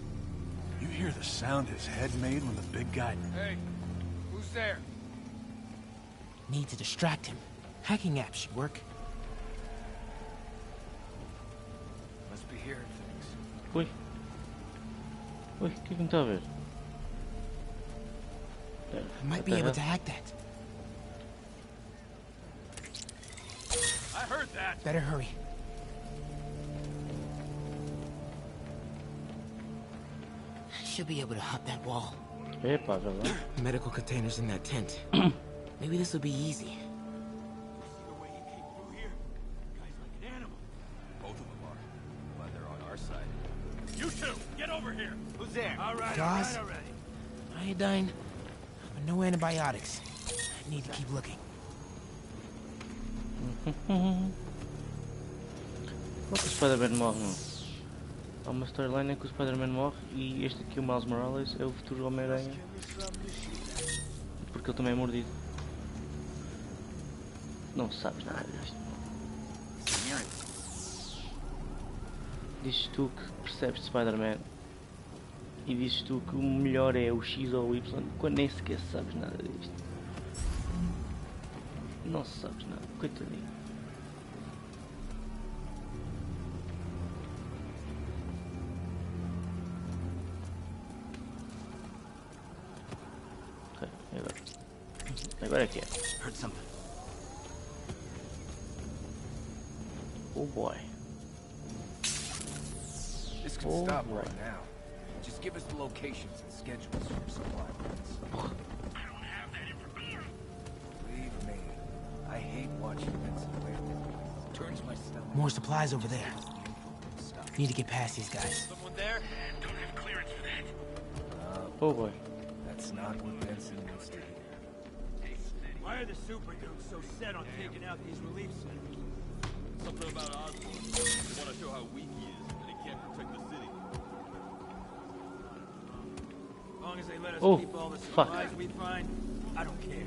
You hear the sound his head made when the big guy... Hey, who's there? Need to distract him. Hacking apps should work. Must be hearing things. Ui. Ui, o que me está a ver? I might be able to hack that. I heard that! Better hurry. Should be able to hop that wall. Epa, já lá. Medical containers in that tent. Maybe this will be easy. The way he came through here. Guy's like an animal. Both of them are. Glad they're on our side. You two, get over here! here. Who's there? All right, Guys? already. Iodine, but no antibiotics. I need to keep looking. O Spider-Man morre, não. Há uma storyline em que o Spider-Man morre e este aqui, o Miles Morales, é o futuro Homem-Aranha. Porque ele também é mordido. Não sabes nada disto. Dizes tu que percebes de Spider-Man e dizes tu que o melhor é o X ou o Y quando nem sequer sabes nada disto. Não sabes nada, coitadinho. Ok, agora. Agora é que é. Heard something. Oh boy. This can stop right now. Just give us the locations and schedules for your supply runs. I don't have that information. Believe me, I hate watching Vincent wait. Turns my stomach. More supplies over there. Need to get past these guys. Someone there? Don't have clearance for that. Oh boy. That's not what Vincent wants to hear. Why are the super dudes so set on taking out these relief centers? Something about Osborn. They want to show how weak he is, and he can't protect the city. As long as they let us Oh, keep all the fuck. supplies we find, I don't care.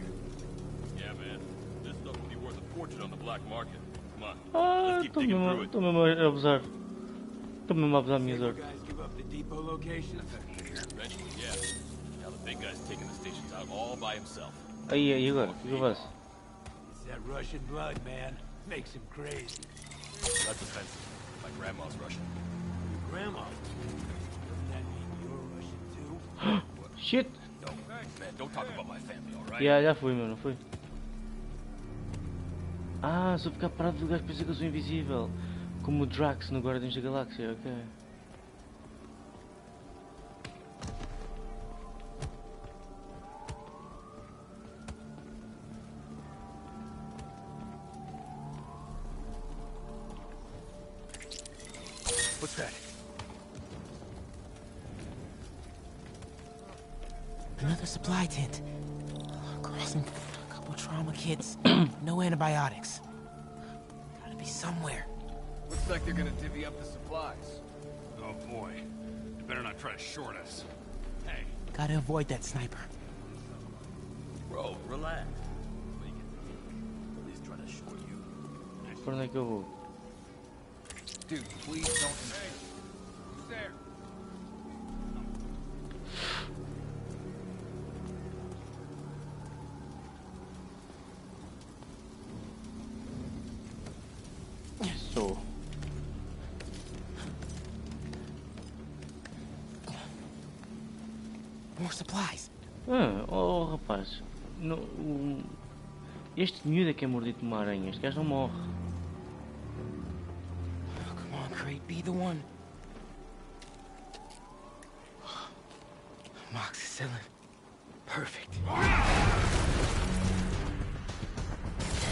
Yeah, man. This stuff will be worth a fortune on the black market. Come on, Ah, let's keep digging through it. estou mesmo a abusar. Estou mesmo a abusar da minha Bigger sorte. guys give up the depot locations. Eventually, yeah. Now the big guy's taking the stations out all by himself. Aí, agora, o que eu faço? It's that Russian blood, man. Makes him crazy. That's offensive. My grandma's Russian. Grandma? Doesn't that mean you're Russian too? Shit! No, man, don't talk about my family, alright? Yeah, já fui, meu, não foi? Ah, se eu ficar parado do gajo pensa que eu sou invisível. Como o Drax no Guardiões da Galáxia, ok. What's that? Another supply tent. Crossing a couple trauma kits. No antibiotics. Gotta be somewhere. Looks like they're gonna divvy up the supplies. Oh boy. You better not try to short us. Hey. Gotta avoid that sniper. Bro, relax. At least trying to short you. Por onde é que eu vou? Dude, please don't. Hey, who's there? Sou. More supplies. Ah, oh rapaz. No, este miúdo é que é mordido por uma aranha. Este gajo não morre. Oh, come on, Crate, be the one. Amoxicillin. Perfect. That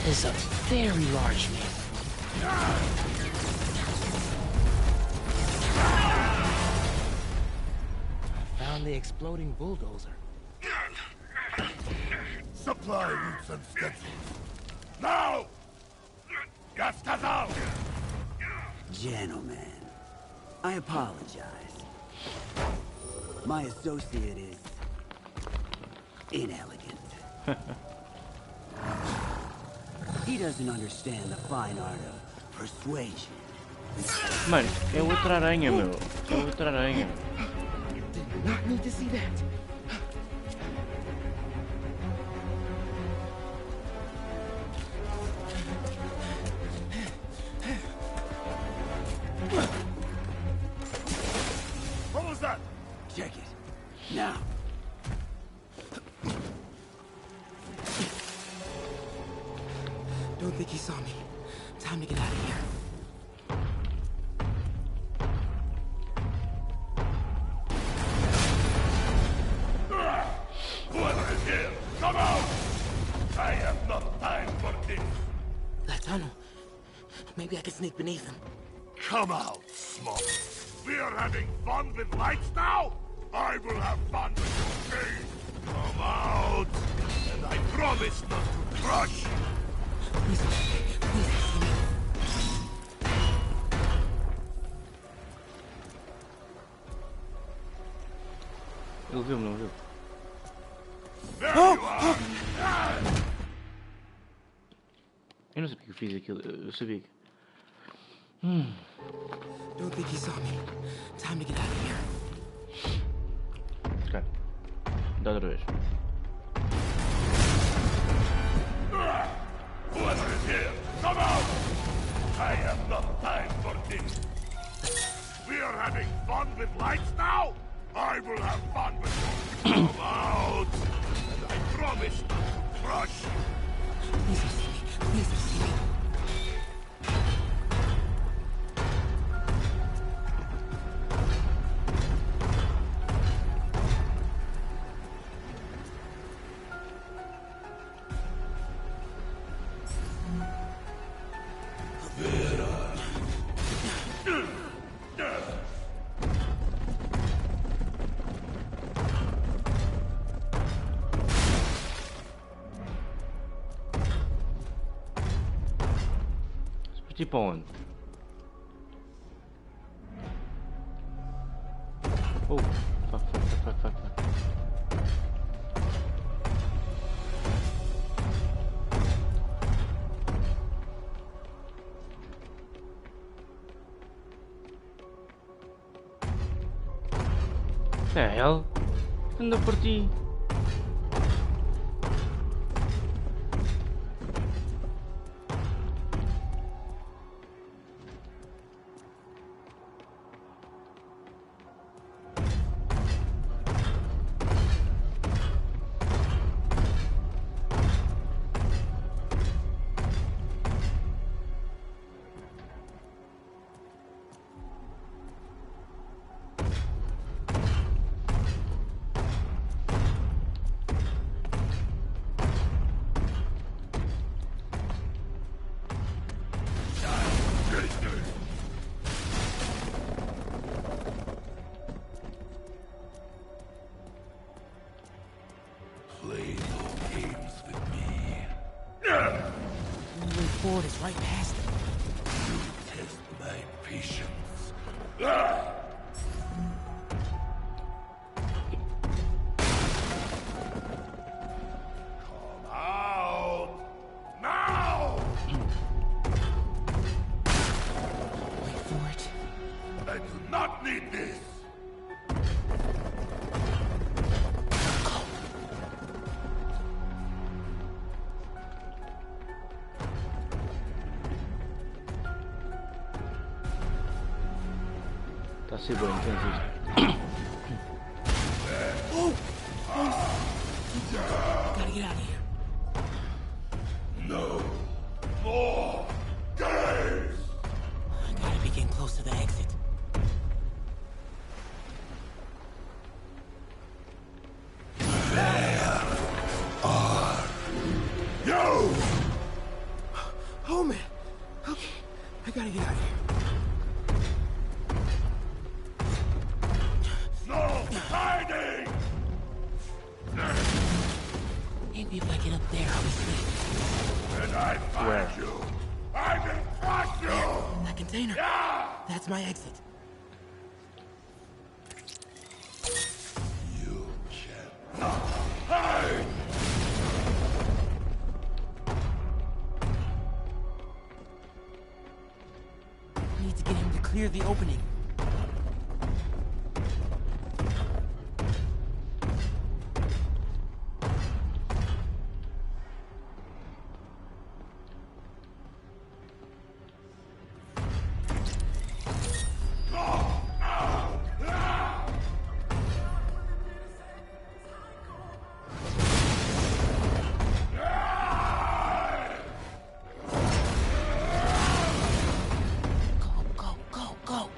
is a very large man. Found the exploding bulldozer. Supply routes and schedules. Now! Gas out! Gentlemen, I apologize. My associate is inelegant. He doesn't understand the fine art of persuasion. Mano, é outra aranha, meu. É outra aranha. Did not need to see that. What was that? Check it. Now. Don't think he saw me. Time to get out of here. Whoever is here, come out! I have no time for this. That tunnel. Maybe I can sneak beneath him. Come out, small. We are having fun with lights now? I will have fun with your game. Come out, and I promise not to crush you. Please, please, Ele viu-me, não viu? There you are! Eu não sabia que eu fiz aquilo, eu sabia que... Don't think he saw me. Time to get out of here. Ok. Dá outra vez. Whoever is here, come out! I have no time for this. We are having fun with lights now? I will have fun with you. Come out! And I promise not to crush you. Please don't see me. Please don't see me. Tipo onde? Oh, fuck. The hell? Anda por ti. Play no games with me. The only way forward is right past it. You test my patience. Come out! Now! Wait for it. I do not need this! Está a ser bem intenso isto. Gotta get out of here. No more games! I gotta be getting close to the exit. You! Oh man. Okay. I gotta get out of here. No hiding! Maybe if I get up there, I'll be safe. When I find you, I will crush you! That container. Yeah! That's my exit. You cannot hide! I need to get him to clear the opening. Go.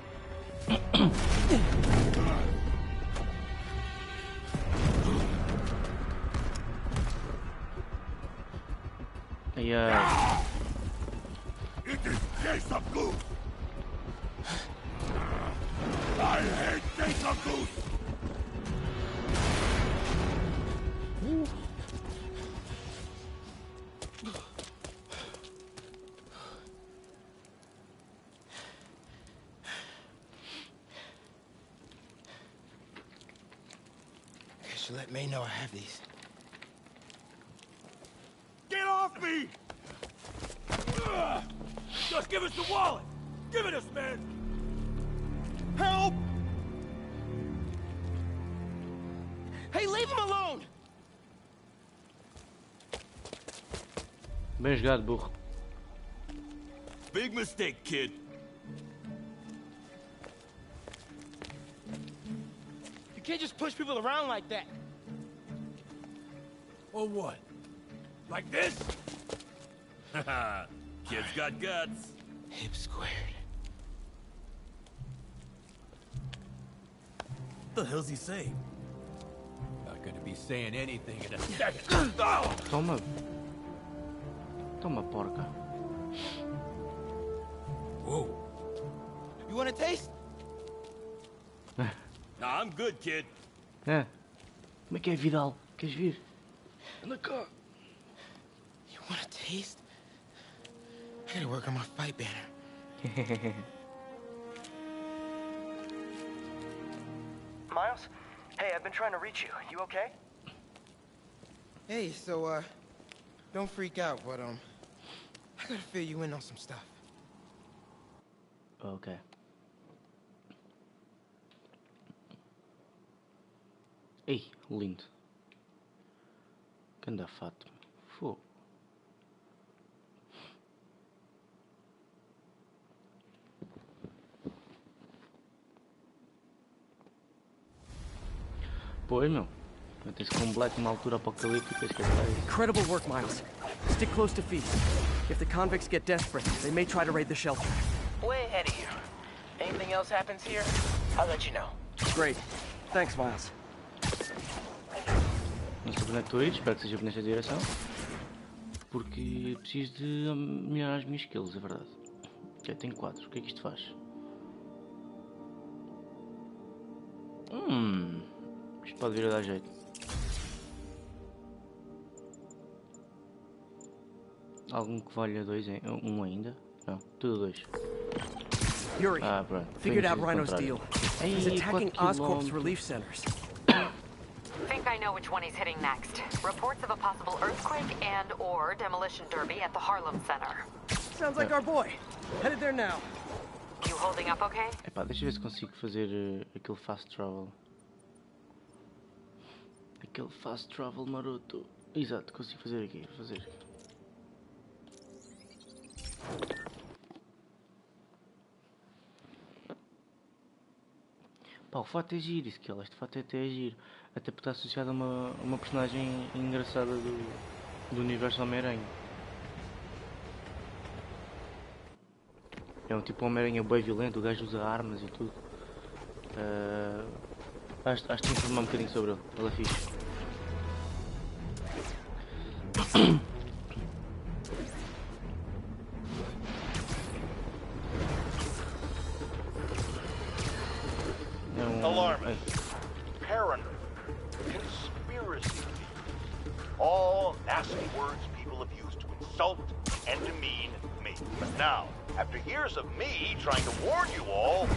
Yeah. It is case of blue! hate Tenkakus! Guess you let May know I have these. Get off me! Just give us the wallet! Give it us, man! Help! Hey, leave him alone! Bem jogado, burro. Big mistake, kid. You can't just push people around like that. Or what? Like this? Haha, kid's got guts. Hip squared. What the hell's he saying? Not gonna be saying anything in a second. Oh! Toma. Toma, porca. Whoa. You want a taste? Nah, I'm good, kid. É. Como é que é, Vidal? Queres vir? Anda cá. You want a taste? I gotta work on my fight banner. Miles? Hey, I've been trying to reach you. You okay? Hey, so, don't freak out, but, I gotta fill you in on some stuff. Ok. Ei, lindo. Que anda fato. Fogo. Pois, meu. Metem-se com um black numa altura apocalíptica, esquece. Incredible work, Miles. Stick close to feet. If the convicts get desperate, they may try to raid the shelter. Way ahead of you. Anything else happens here, I'll let you know. Great. Thanks, Miles. Não sei para onde é que estou a ir, espero que seja nesta direção. Porque preciso de melhorar as minhas skills, é verdade. Ok, tenho 4. O que é que isto faz? Isto pode vir a dar jeito. Algum que valha 2 em... 1 ainda? Não, tudo 2. Yuri, pronto. figured out Rhino's deal. He's attacking Oscorp's relief centers. Think I know which one he's hitting next. Reports of a possible earthquake and/or demolition derby at the Harlem Center. Sounds like our boy. Headed there now. You holding up okay? Epá, deixa eu ver se consigo fazer aquele fast travel. Aquele fast travel maroto. Exato, consigo fazer aqui. Pá, o fato é giro, isso que este fato até é giro. Até porque está associado a uma personagem engraçada do universo Homem-Aranha. É um tipo Homem-Aranha bem violento, o gajo usa armas e tudo. Acho que tenho que informar um bocadinho sobre ele, ele é fixe. Alarming, paranoid, conspiracy. All nasty words people have used to insult and demean me. But now, after years of me trying to warn you all,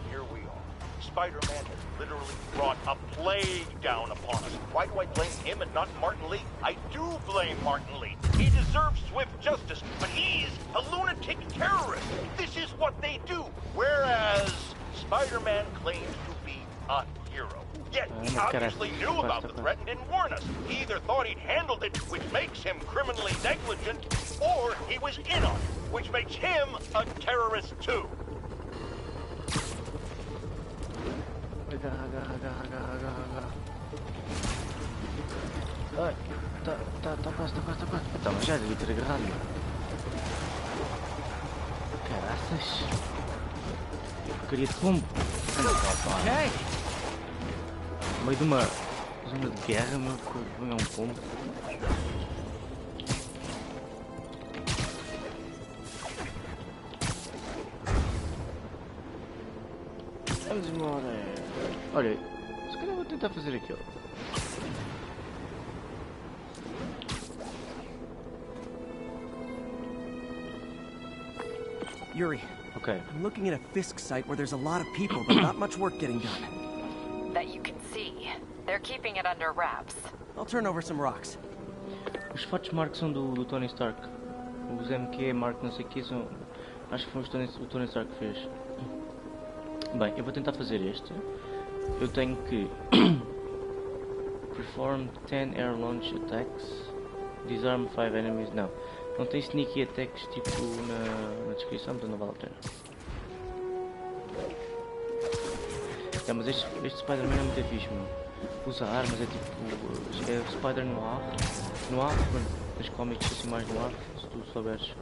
here we are. Spider-Man has literally brought a plague down upon us. Why do I blame him and not Martin Lee? I do blame Martin Lee. He deserves swift justice, but he's a lunatic terrorist. This is what they do. Whereas Spider-Man claims to be a hero. Yet he obviously knew about the threat and didn't warn us. He either thought he'd handled it, which makes him criminally negligent, or he was in on it, which makes him a terrorist too. Ai, tá quase. Tá, mas já devia ter agarrado. Caraças. Porcaria de pombo. Ok. No meio de uma zona de guerra, meu, é um pombo. Vamos embora. Olha, se calhar vou tentar fazer aquilo. Yuri. Okay. I'm looking at a Fisk site where there's a lot of people, but not much work getting done. That you can see. They're keeping it under wraps. I'll turn over some rocks. Os fatos Mark são do Tony Stark. Os MQ, Mark não sei o que são... Acho que foi o Tony Stark que fez. Bem, eu vou tentar fazer este. Eu tenho que... Perform 10 air launch attacks. Disarm 5 enemies. Não tem sneaky attacks tipo na descrição, então não vale a pena. Mas este Spider-Man é muito fixe, mano. Usa armas, é tipo... É Spider no ar. No ar, nos cómics assim mais no ar, se tu souberes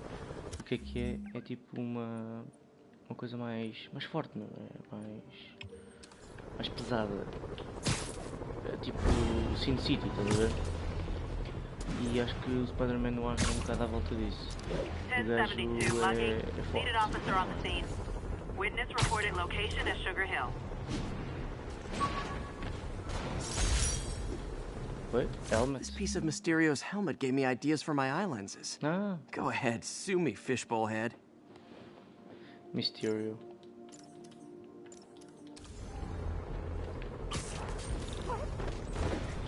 o que é. É tipo uma coisa mais forte, não é? Mais pesada. É tipo Sin City, estás a ver? E acho que o Spider-Man no ar é um bocado à volta disso. O gajo é forte. Witness reported location at Sugar Hill. What? Helmet? This piece of Mysterio's helmet gave me ideas for my eye lenses. Ah. Go ahead, sue me, fishbowl head. Mysterio.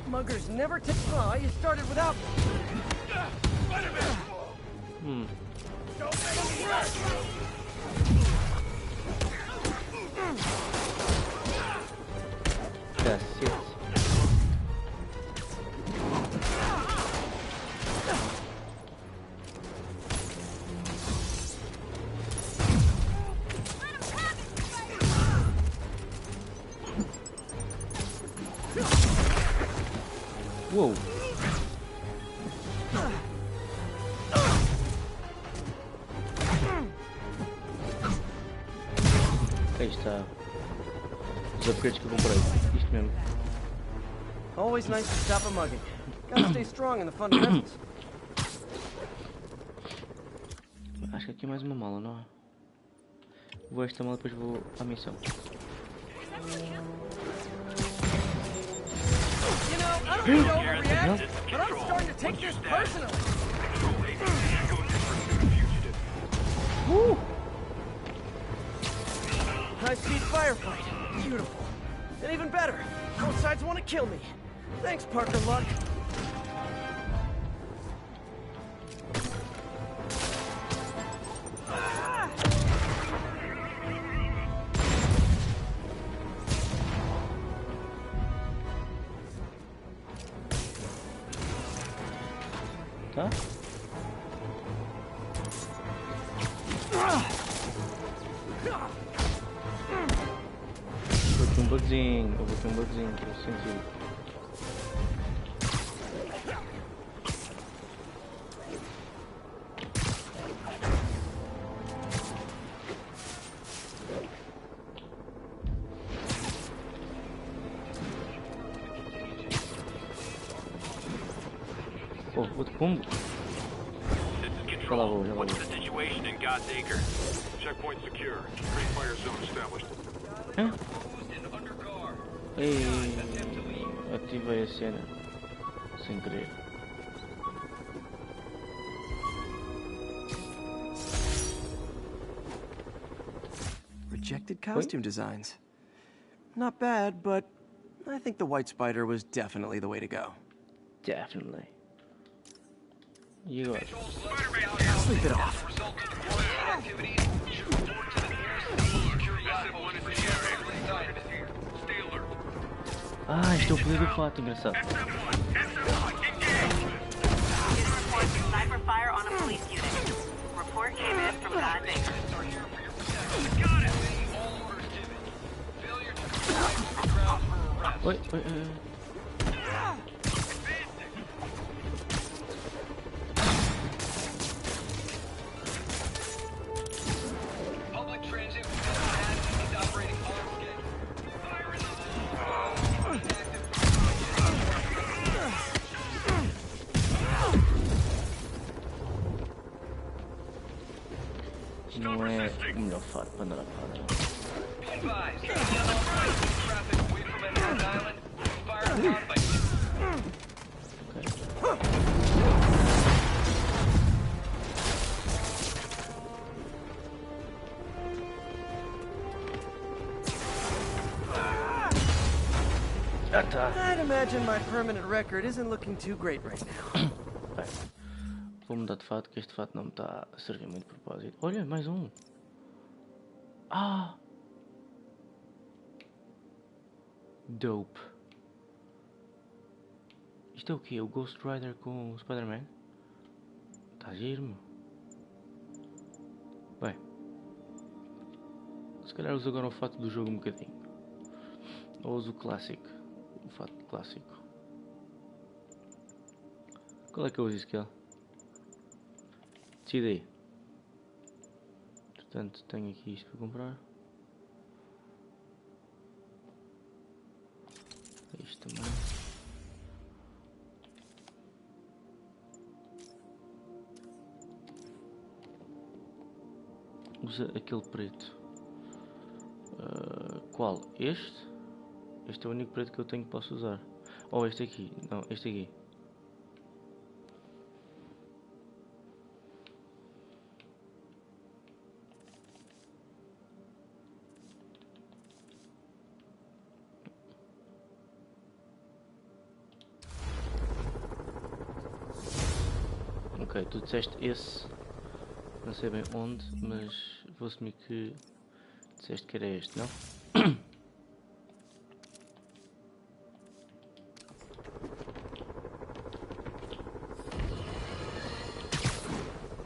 Muggers never take... Oh, you started without... That's it. Whoa. Aí está. Os upgrades que eu comprei. Isto mesmo. Always nice to stop a mugging. Gotta stay strong in the fundamentals. Acho que aqui é mais uma mala, não é? Vou esta mala, depois vou à missão. I don't mean to overreact, but I'm starting to take this personally. Woo! High-speed firefight. Beautiful. And even better, both sides want to kill me. Thanks, Parker Luck. Tá? Vou ter um bugzinho, que eu senti. Oh, outro pombo? Já lá vou. What's the situation in God's Acre? Checkpoint secure. Free fire zone established. Hã? Ei, ativei a cena. Sem querer. Rejected costume designs. Not bad, but I think the White Spider was definitely the way to go. Definitely. You got it. Sleep it off. Ah, estou a poder do fato, engraçado. Sniper fire on a police unit. Report came in from God's Acre. Oi. Não é o melhor fato para andar a fora. Advised, unauthorized traffic away from Manhattan Island. Fired upon by... I'd imagine my permanent record isn't looking too great right now. Bem, vou mudar de fato, que este fato não me está a servir muito de propósito. Olha, mais um. Ah! Dope. Isto é o quê? O Ghost Rider com o Spider-Man? Está giro, meu. Bem. Se calhar uso agora o fato do jogo um bocadinho. Ou uso o clássico. O fato clássico. Qual é que eu uso isso, decide aí. Portanto, tenho aqui isto para comprar. Isto também. Usa aquele preto. Qual? Este? Este é o único preto que eu tenho que posso usar. Ou este aqui. Não, este aqui. Ok, tu disseste esse. Não sei bem onde, mas vou assumir que disseste que era este, não?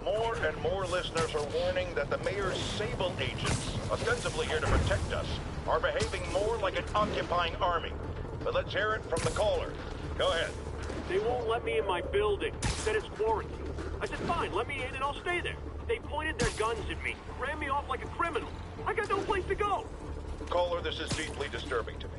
More and more listeners are warning that the mayor's Sable agents, ostensibly here to protect us, are behaving more like an occupying army. But let's hear it from the caller. Go ahead. They won't let me in my building. Said it's quarantine. I said, fine, let me in and I'll stay there. They pointed their guns at me, ran me off like a criminal. I got no place to go. Caller, this is deeply disturbing to me.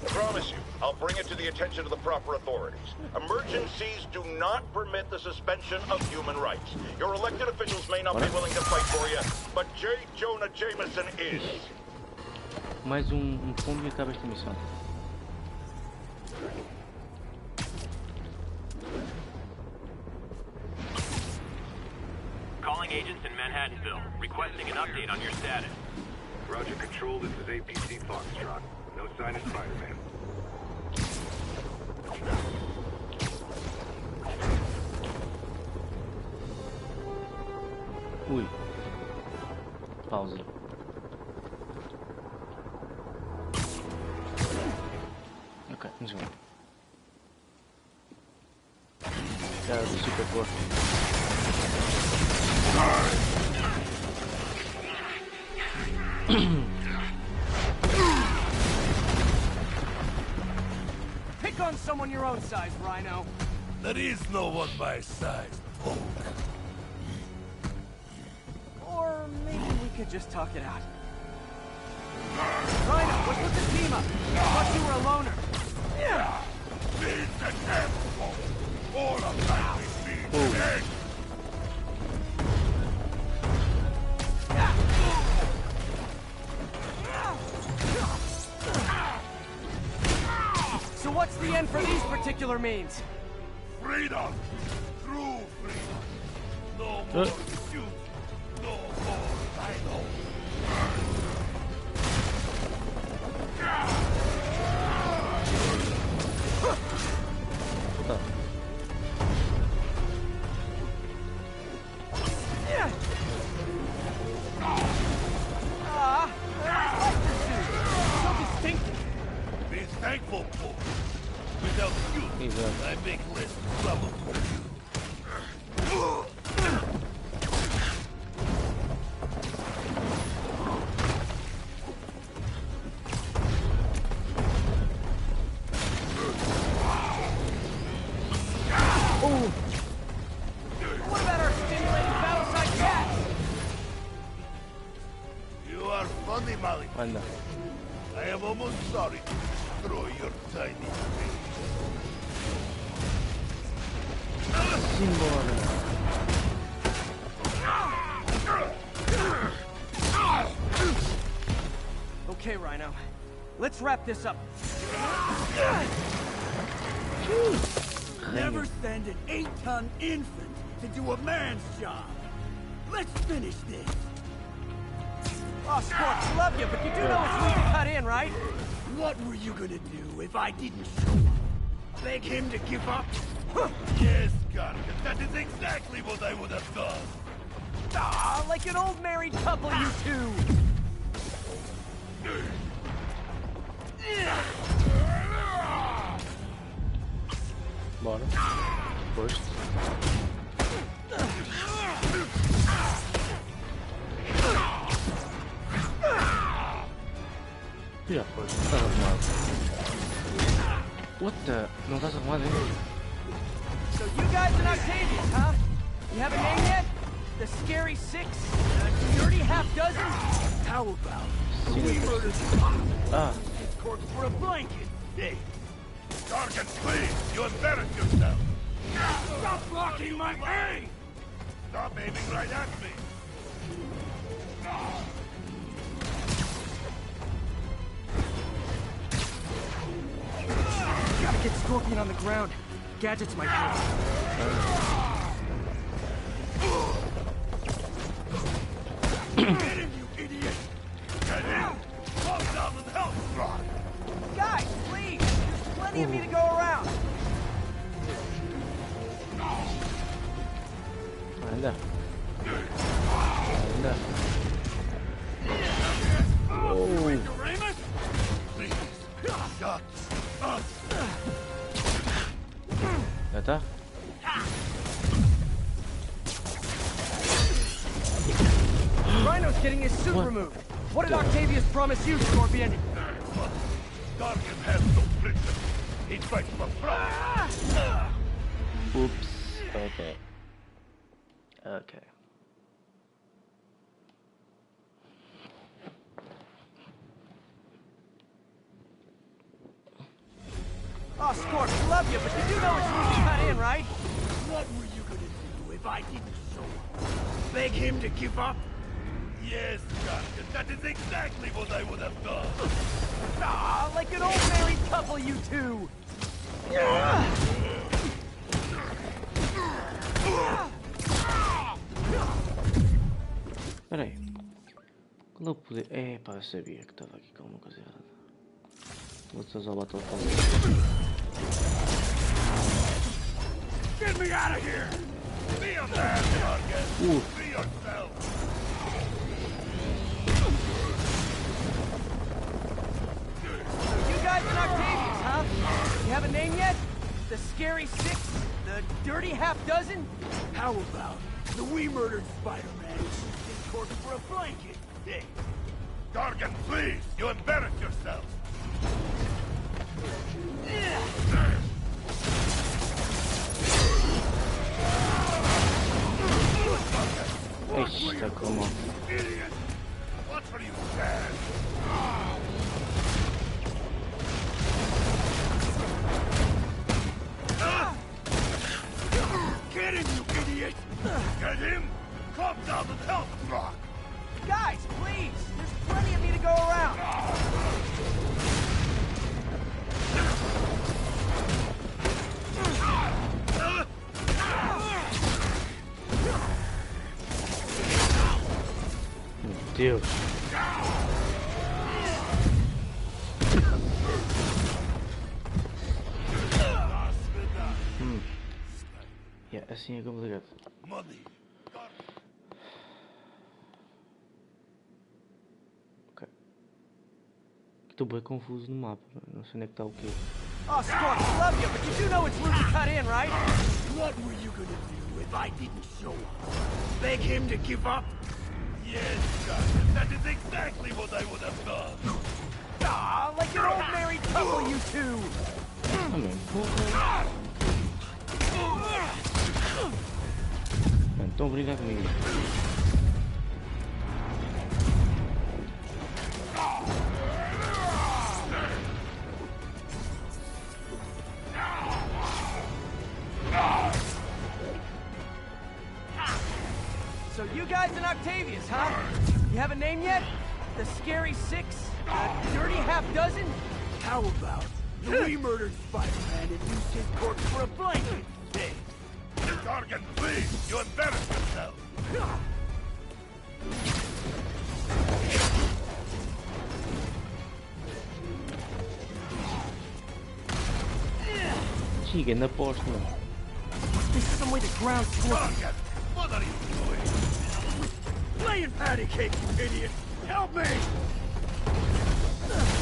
I promise you, I'll bring it to the attention of the proper authorities. Emergencies do not permit the suspension of human rights. Your elected officials may not be willing to fight for you, but J. Jonah Jameson is. Mais pombo e acaba esta missão. Calling agents in Manhattanville, requesting an update on your status. Roger, Control, this is APC Foxtrot. No sign of Spider-Man. Ui. Pausa. Ok, vamos ver. Cara do super forte. Pick on someone your own size, Rhino. There is no one my size, Poe. Or maybe we could just talk it out. Rhino, what's with the team up? I thought you were a loner. Yeah. Beat the devil. All of that is being dead. So what's the end for these particular means? Freedom! True freedom! No more shoot! No more Rhino! So distinctive. Be thankful, Poe. Without you, I make less trouble for you. What about our stimulating battleside cats? You are funny, Malik. Anda. I am almost sorry to destroy your tiny face. Simbora. Okay, Rhino. Let's wrap this up. Never send an 8-ton infant to do a man's job. Let's finish this. Oh, Scorch, love you, but you do know it's me to cut in, right? What were you gonna do if I didn't show up? Beg him to give up? Yes, Gargan, that is exactly what I would have done. Ah, like an old married couple, you two. Bora. First. Já foi, está arrumado. What the? Não estás arrumado ainda? So you guys in Octavius, huh? You have a name yet? The Scary Six? The Dirty Half Dozen? How about we murdered Ah. corpse for a blanket? Hey, Gargan, please, you embarrass yourself. stop blocking my aim! Stop aiming right at me. Gotta get Scorpion on the ground. Gadgets might help. Get him, you idiot! Get him! Calm down and help, Rod! Guys, please! There's plenty of me to go around. Anda. Anda. Oh. Please, shut up! Já está? Rhino's getting his suit removed. What did Octavius promise you, Scorpion? Gargan has no princess. He fights for pride. Oops. Okay. Okay. Oh, Scorp, love you, but you do know it's me to cut in, right? What were you gonna do if I didn't show up? Beg him to give up? Yes, Gargan, that is exactly what I would have done. Ah, like an old married couple, you two. Espera aí. Qual é o poder? É pá, eu sabia que estava aqui com alguma coisa errada. Vou usar o battlefield. Get me out of here! Be a man, Gargan! Be yourself! You guys in Octavius, huh? You have a name yet? The Scary Six? The Dirty Half Dozen? How about the we murdered Spider-Man his corpse for a blanket? Hey, Gargan, please! You embarrass yourself! Ixi, tá como? Idiot! What are you stand? get him, you idiot! Get him! Calm down and help, Rock! Guys, please! There's plenty of me to go around! Deus. Yeah, assim é complicado. Ok. Estou bem confuso no mapa, não sei onde é que está o quê. Oh, Scorch, love you, but you do know it's Luke to cut in, right? What were you gonna do if I didn't show up? Beg him to give up? Yes, Gargan, that is exactly what I would have done. Ah, like an old married couple, you two. Então briga comigo. So you guys in Octavius, huh? You have a name yet? The Scary Six? The dirty half dozen? How about we murdered Spider-Man and used his corpse for a blanket? Hey. Gargan, please! You embarrass yourself! Siga na posta, mano. There's some way to ground Scorpion. Gargan, what are you doing? Playing patty cake, you idiot! Help me!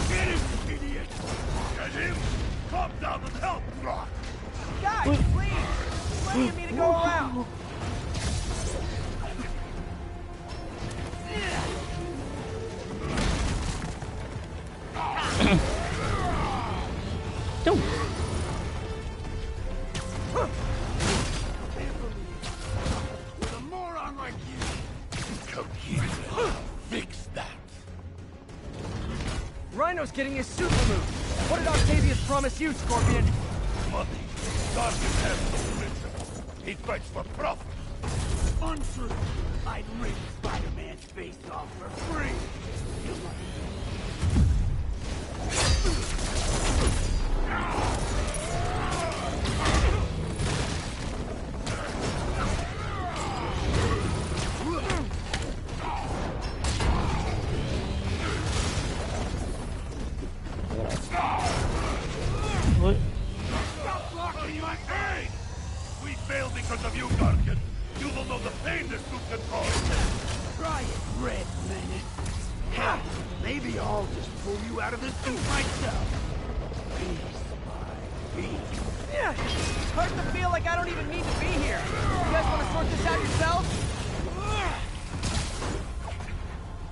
Get him, you idiot! Get him! Calm down and help, Rock! Guys, please! Plenty of me to go around! Don't. With a moron like you! Come here. Fix that. Rhino's getting his suit removed. What did Octavius promise you, Scorpion? Money. Gargan has no principles. He fights for profit. Untrue. I'd rip Spider-Man's face off for free. What? Stop blocking my aid! We failed because of you, Gargan. You will know the pain this suit can cause. Try it, Red Menace. Ha! Maybe I'll just pull you out of this suit myself. Piece by piece. Yeah, it's hard to feel like I don't even need to be here. You guys want to sort this out yourselves?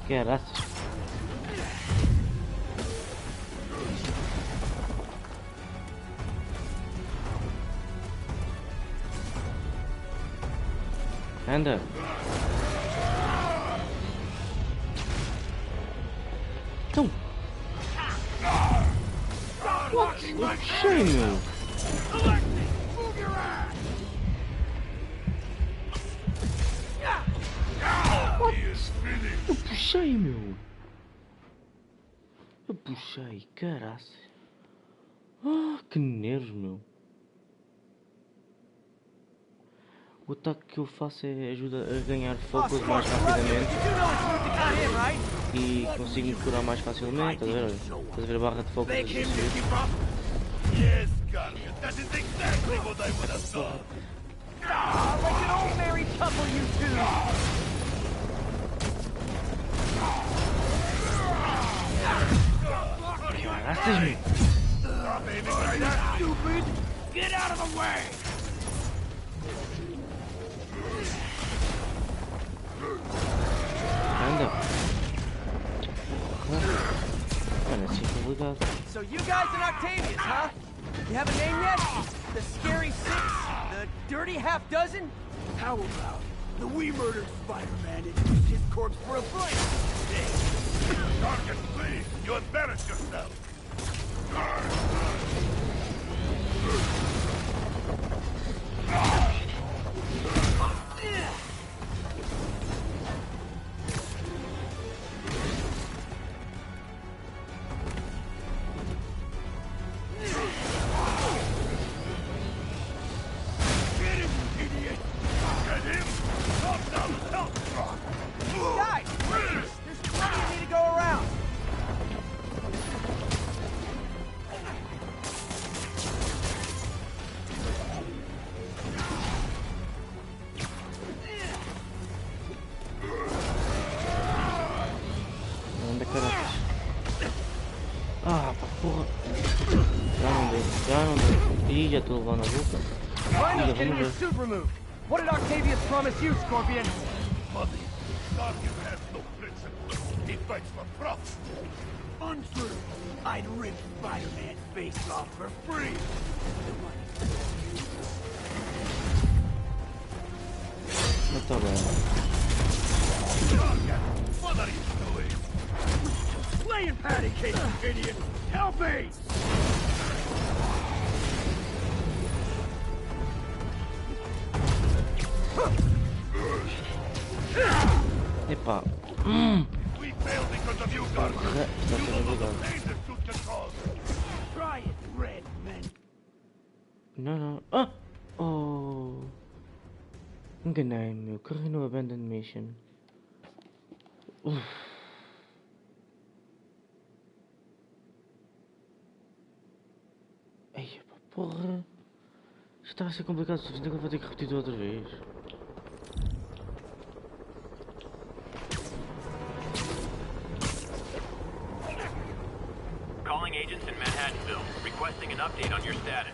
Yeah, that's. Anda. Então. What? Eu puxei, meu. What? Eu puxei, meu. Eu puxei, caraças. Ah, que nervos, meu. O ataque que eu faço ajuda a ganhar focos mais rapidamente e consigo me curar mais facilmente. Estás a ver a barra de focos a subir? Yes, Gargan, that is exactly what I would have thought. Like an old married couple, you two. Caraças-me! Stop aiming like that, stupid! Get out of the way! Anda! Mano, assim é complicado. So you guys and Octavius, huh? You have a name yet? The Scary Six? The Dirty Half Dozen? How about the we murdered Spider-Man and used his corpse for a blanket? Gargan, please! You embarrass yourself! Ah, porra! Já não deu. Ih, já estou levando a boca. Rhino's getting his suit removed. What did Octavius promise you, Scorpion? Money. Gargan has no principles. He fights for profit. Untrue. I'd rip Spider-Man's face off for free. Mas tá bem. Gargan, what are you doing? Playing patty cake, you idiot! Help me! Epá. We failed because of you, Garfield. You don't know the pain this suit can cause. Try it, Red Man. Não. Ah! Oh! Enganei-me, meu. Carrei no Abandoned Mission. Uf. Ei, porra. Isto está a ser complicado o suficiente que eu vou ter que repetir tudo outra vez. Calling agents in Manhattanville, requesting an update on your status.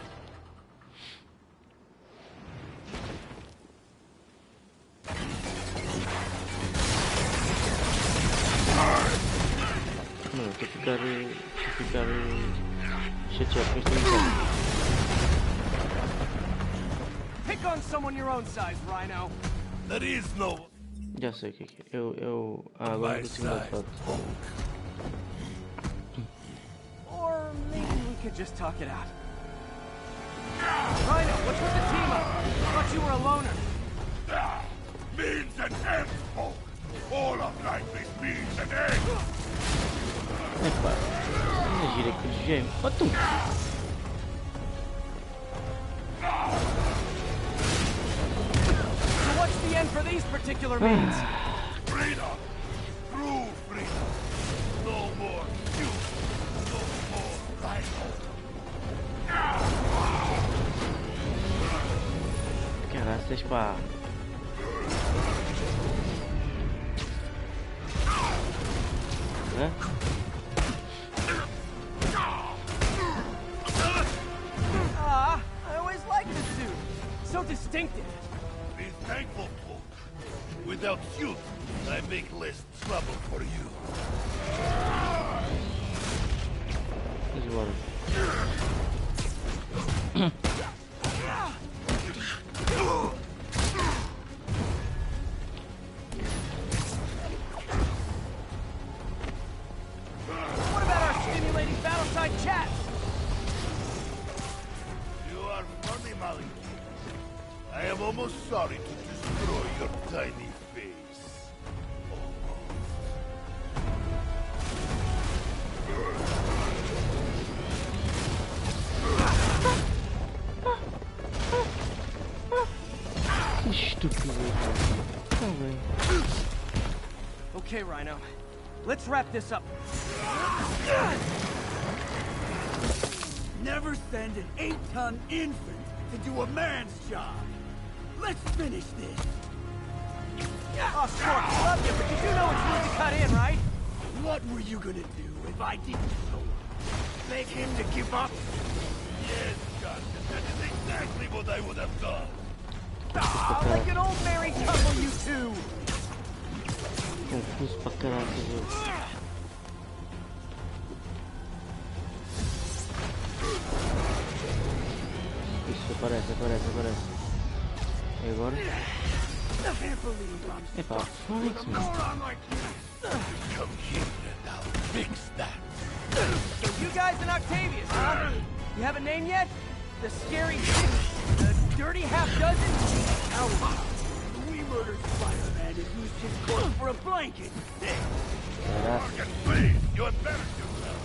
Não, estou a ficar chateado com este uniforme. Pick on someone your own size, Rhino. There is no. Já sei o que é. Agora eu consigo dar foto. Or maybe we could just talk it out. Rhino, what's with the team up? I thought you were a loner. Means and ends, folk. All of life is means and ends. Epá, gira que o gêmeo. What the? So what's the end for these particular means? Freedom! True freedom! No more you! No more Rhino! Caraças, pá. Hã? I always liked this suit. So distinctive. Be thankful, folk. Without you, I make less trouble for you. He's one. What about our stimulating battle-side chats? You are funny, Malik. I am almost sorry to destroy your tiny face. Stupid. Okay, Rhino. Let's wrap this up. Never send an 8-ton infant to do a man's job. Let's finish this. Oh, Scorp, love you, but you do know it's rude to cut in, right? What were you gonna do if I didn't show up? Beg him to give up? Yes, Captain, that is exactly what I would have done. Ah, like an old married couple, you two. Confuso pra caraca, viu? Isso, aparece. E agora? Epá, Phoenix, mano. Come here and I'll fix that. So you guys in Octavius, huh? You have a name yet? The Scary Six? The Dirty Half-Dozen? We murdered Spider-Man and used his corpse for a blanket. Morgan, please, you embarrass yourself.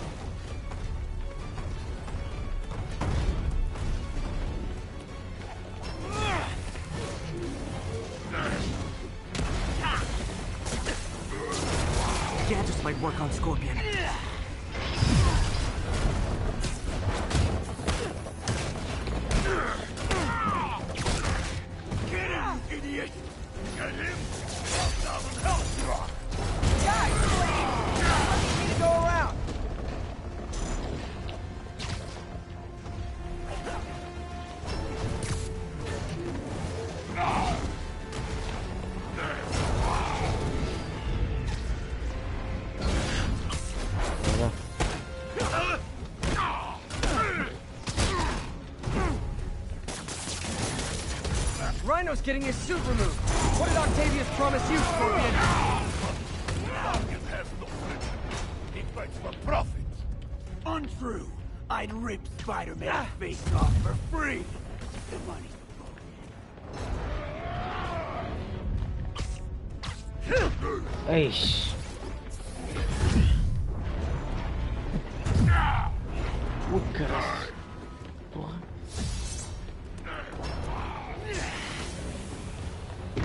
Gadgets might work on Scorpion. Get him, idiot! Get him! 1,000 health drop! Guys, please! I need to go around. Rhino's getting his suit removed. What did Octavius promise you, Scorpion? Morgan has no friends. He fights for profit. Untrue. I'd rip Spider-Man's face off for free. The money's Eish. Oh, caralho. Porra.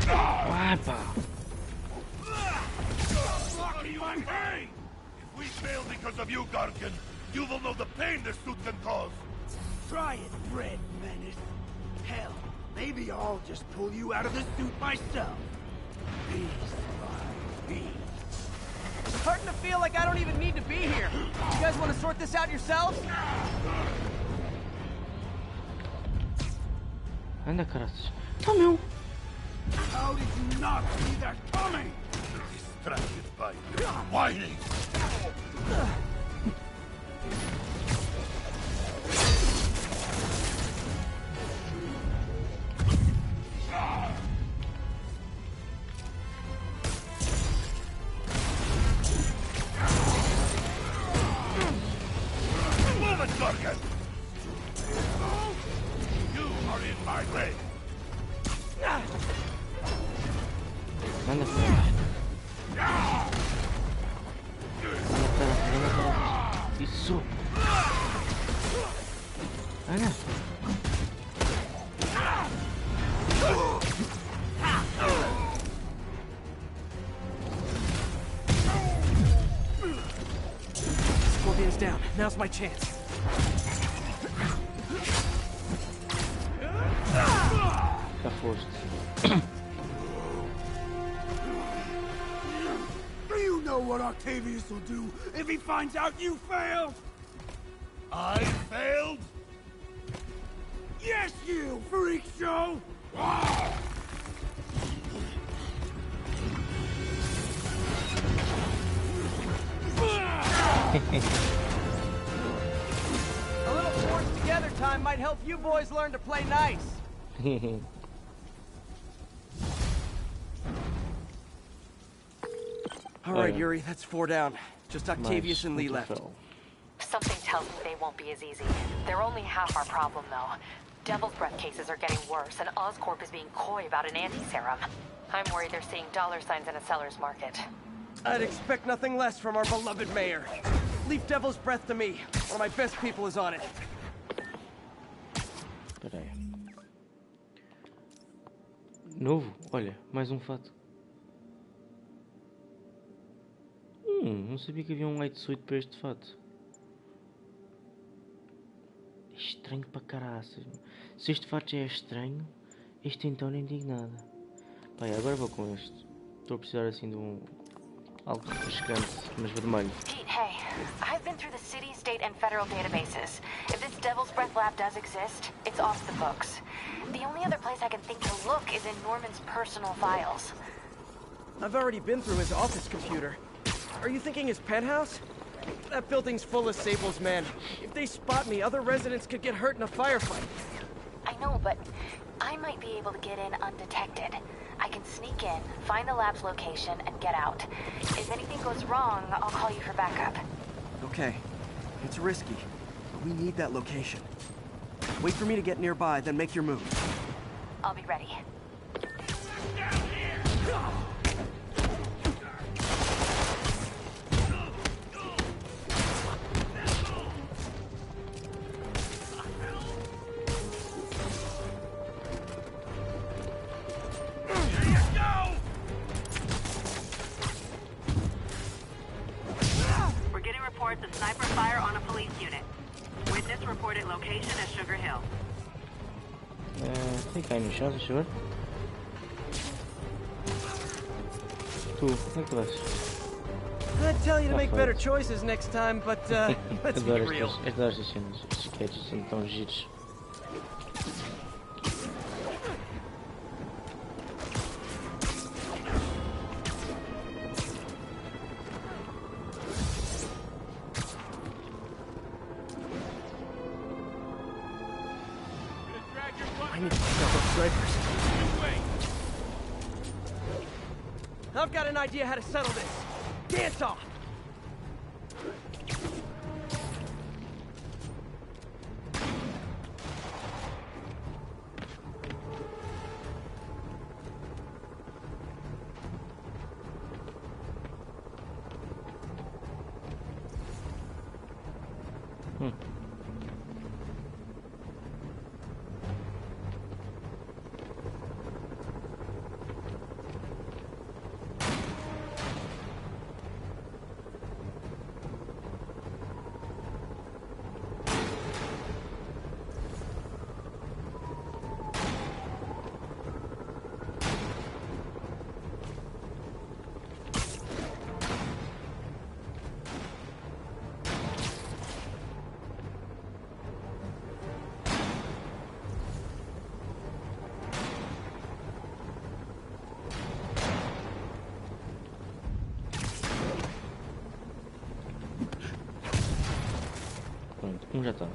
Ah, pá. Hey! If we fail because of you, Gargan, you will know the pain this suit can cause. Try it, Red Menace. Hell, maybe I'll just pull you out of the suit myself. Piece by piece. It's starting to feel like I don't even need to be here. You guys want to sort this out yourselves? Anda, caralho. Tá, meu. How did you not see that coming? Distracted by whining. Move it, Gargan! You are in my way. Anda, caralho. Isso. Anda. Scorpion's down. Now's my chance. Tá forte. Do you know what Octavius will do if he finds out you failed? I failed? Yes, you freak show! A little forced together time might help you boys learn to play nice. All right, Yuri, that's 4 down. Just Octavius and Lee left. Something tells me they won't be as easy. They're only half our problem, though. Devil's Breath cases are getting worse, and Oscorp is being coy about an anti-serum. I'm worried they're seeing dollar signs in a seller's market. I'd expect nothing less from our beloved mayor. Leave Devil's Breath to me. One of my best people is on it. Espera aí. Novo? Olha, mais um fato. Não sabia que havia um light suit para este fato. É estranho para caraças. Se este fato já é estranho, este então nem digo nada. Pai, agora vou com este. Estou a precisar assim de algo refrescante, mas vermelho. Pete, hey. I've been through the city, state, and federal databases. If this Devil's Breath lab does exist, it's off the books. The only other place I can think to look is in Norman's personal files. I've already been through his office computer. Are you thinking his penthouse? That building's full of Sable's men. If they spot me, other residents could get hurt in a firefight. I know, but I might be able to get in undetected. I can sneak in, find the lab's location, and get out. If anything goes wrong, I'll call you for backup. Okay. It's risky, but we need that location. Wait for me to get nearby, then make your move. I'll be ready. We're getting reports of sniper fire on a police unit. Witness reported location at Sugar Hill. Tem que cair no chão, deixa eu ver. Tu, como é que tu vais? I'd tell you to make better choices next time, but let's be Adoro real. estas cenas, estes sketches são tão giros. I need to pick up those snipers. I've got an idea how to settle this. Dance off! Já está.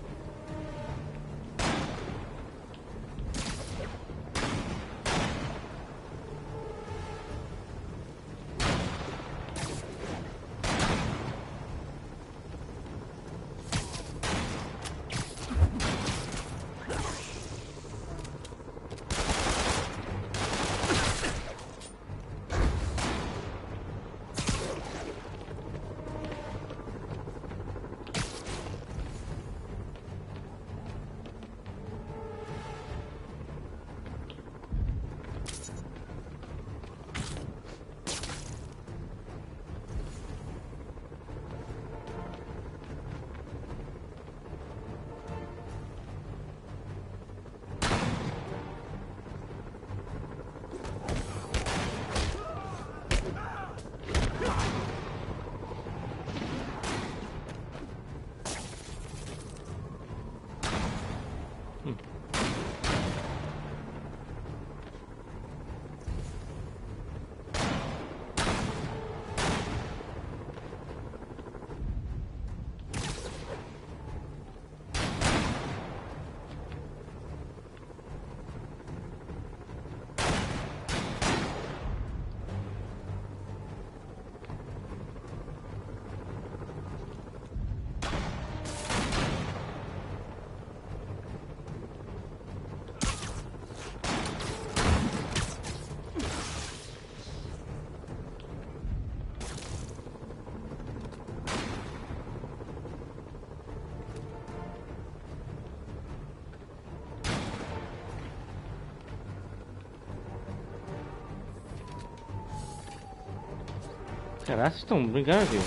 Caraca, vocês estão brincando, viu?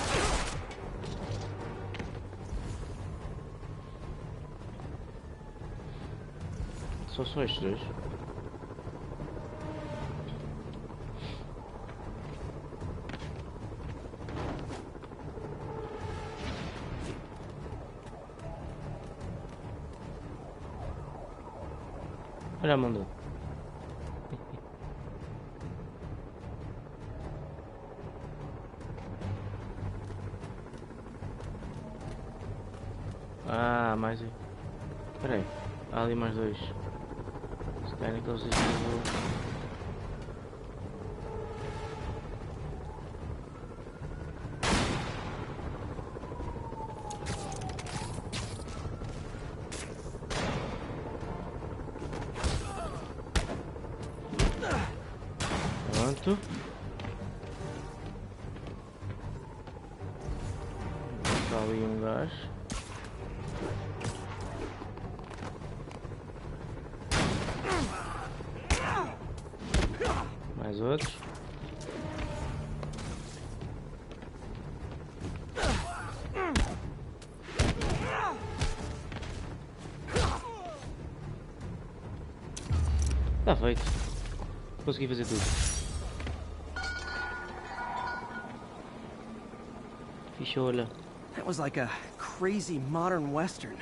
Só estes dois. Olha, mandou. Ah, mais um. Espera aí. Há ali mais dois. Se querem que eles estejam. Pronto. Está ali um gajo. Mais outros. Está feito. Consegui fazer tudo. Ficha, olha. That was like a crazy modern western.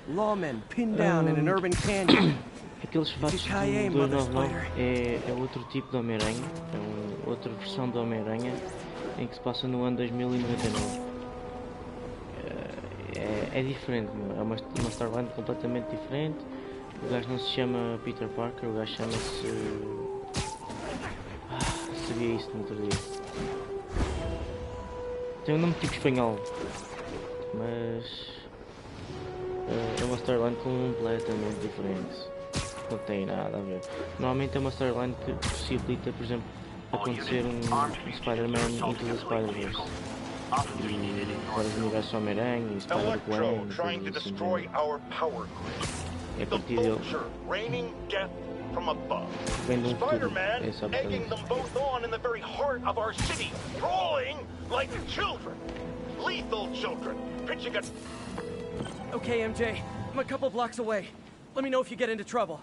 Lawmen pinned down in an urban canyon. Aqueles fatos do 299 é outro tipo de Homem-Aranha, é outra versão do Homem-Aranha em que se passa no ano 2099. É diferente, meu. É uma storyline completamente diferente. O gajo não se chama Peter Parker, o gajo chama-se. Sabia isso no outro dia. Tem um nome tipo espanhol, mas é uma storyline completamente diferente. Não tem nada a ver. Normalmente é uma storyline que possibilita, por exemplo, acontecer um Spider-Man Into the Spider-Verse. E vários universos Homem-Aranha e Spider-Gwen e coisas assim. É a partir dele. Vem de um futuro. É só por egging them both on in the very heart of our city, brawling like children. Lethal children. Pitching a... Okay, MJ. I'm a couple blocks away. Let me know if you get into trouble.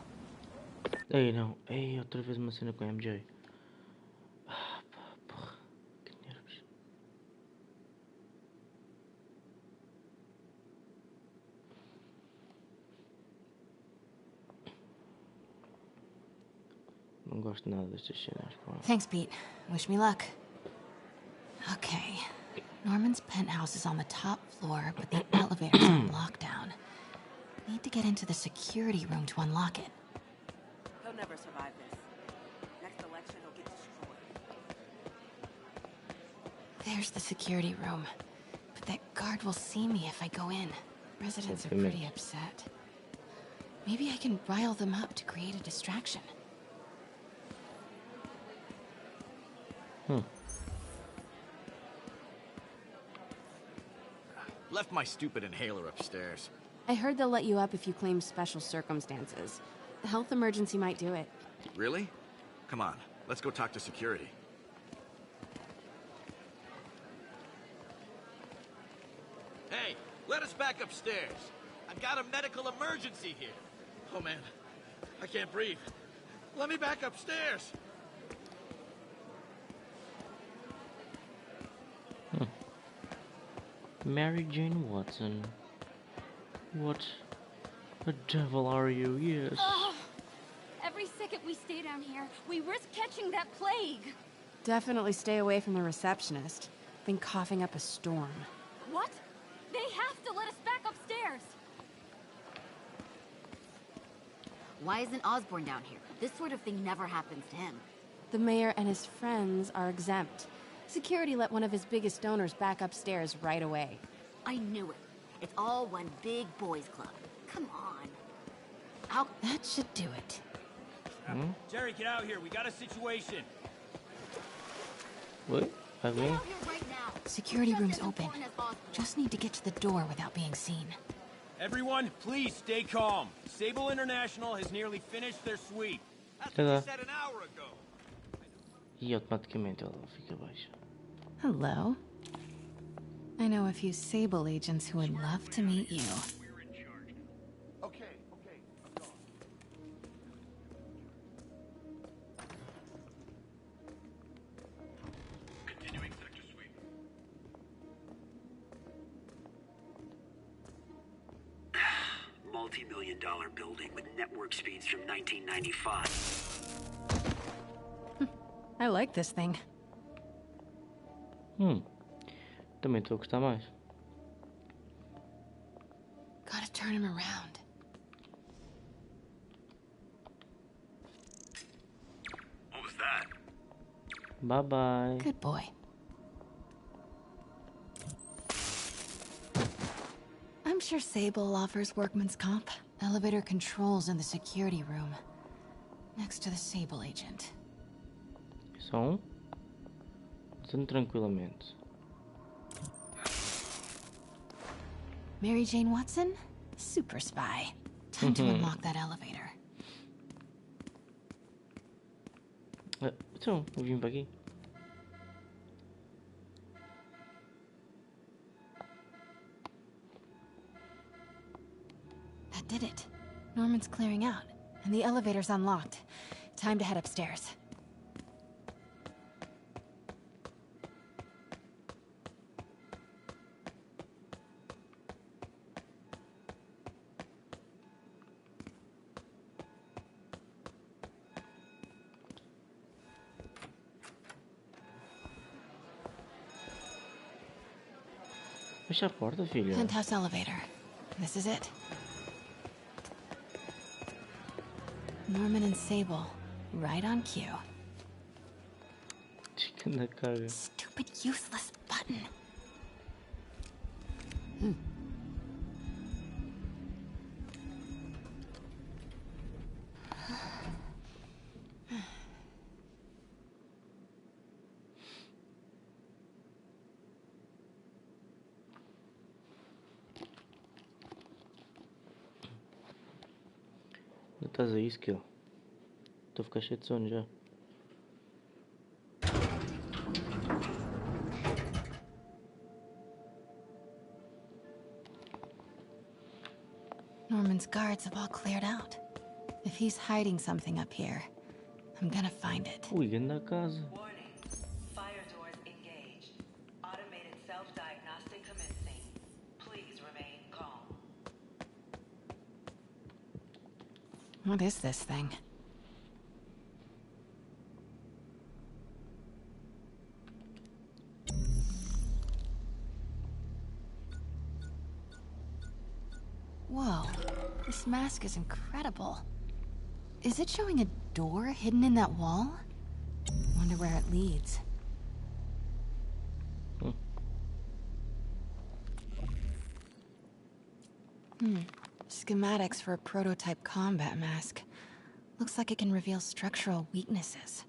Ei, não. Ei, outra vez uma cena com a MJ. Porra. Que nervos. Não gosto nada destas cenas com ela. Thanks, Pete. Wish me luck. Okay. Norman's penthouse is on the top floor, but the elevator's on lockdown. Need to get into the security room to unlock it. He'll never survive this. Next election, he'll get destroyed. There's the security room. But that guard will see me if I go in. Residents are pretty upset. Maybe I can rile them up to create a distraction. Left my stupid inhaler upstairs. I heard they'll let you up if you claim special circumstances. A health emergency might do it. Really? Come on, let's go talk to security. Hey, let us back upstairs. I've got a medical emergency here. Oh man, I can't breathe. Let me back upstairs. Mary Jane Watson. What the devil are you? Yes. Oh, every second we stay down here, we risk catching that plague. Definitely stay away from the receptionist. Been coughing up a storm. What? They have to let us back upstairs. Why isn't Osborn down here? This sort of thing never happens to him. The mayor and his friends are exempt. Security let one of his biggest donors back upstairs right away. I knew it. It's all one big boys club. Come on. Ow. That should do it. Jerry, get out here. We got a situation. What? Okay. Security room's open. Just need to get to the door without being seen. Everyone, please stay calm. Sable International has nearly finished their sweep. That's what you said an hour ago. E automaticamente ela fica baixa. Hello. I know a few Sable agents who would love to meet you. Okay, I'm gone. Continuing sector sweep. Multi-million-dollar building with network speeds from 1995. I like this thing. Também estou a gostar mais. Gotta turn him around. What was that? Bye bye. Good boy. I'm sure Sable offers workman's comp. Elevator controls in the security room. Next to the Sable agent. Som. Dando tranquilamente. Mary Jane Watson? Super spy. Time to unlock that elevator. Então, eu vim para aqui. That did it. Norman's clearing out, and the elevator's unlocked. Time to head upstairs. Fecha a porta, filha. Penthouse elevator. This is it. Norman and Sable. Right on cue. Chica na cara. Stupid useless button. Não estás a isso, Kill? Estou a ficar cheio de sono já. Norman's guards have all cleared out. If he's hiding something up here, I'm gonna find it. Ui, anda a casa. Fire doors engaged. Automated self-diagnostic commencing. Please remain calm. What is this thing? Whoa, this mask is incredible. Is it showing a door hidden in that wall? Wonder where it leads. Schematics for a prototype combat mask. Looks like it can reveal structural weaknesses.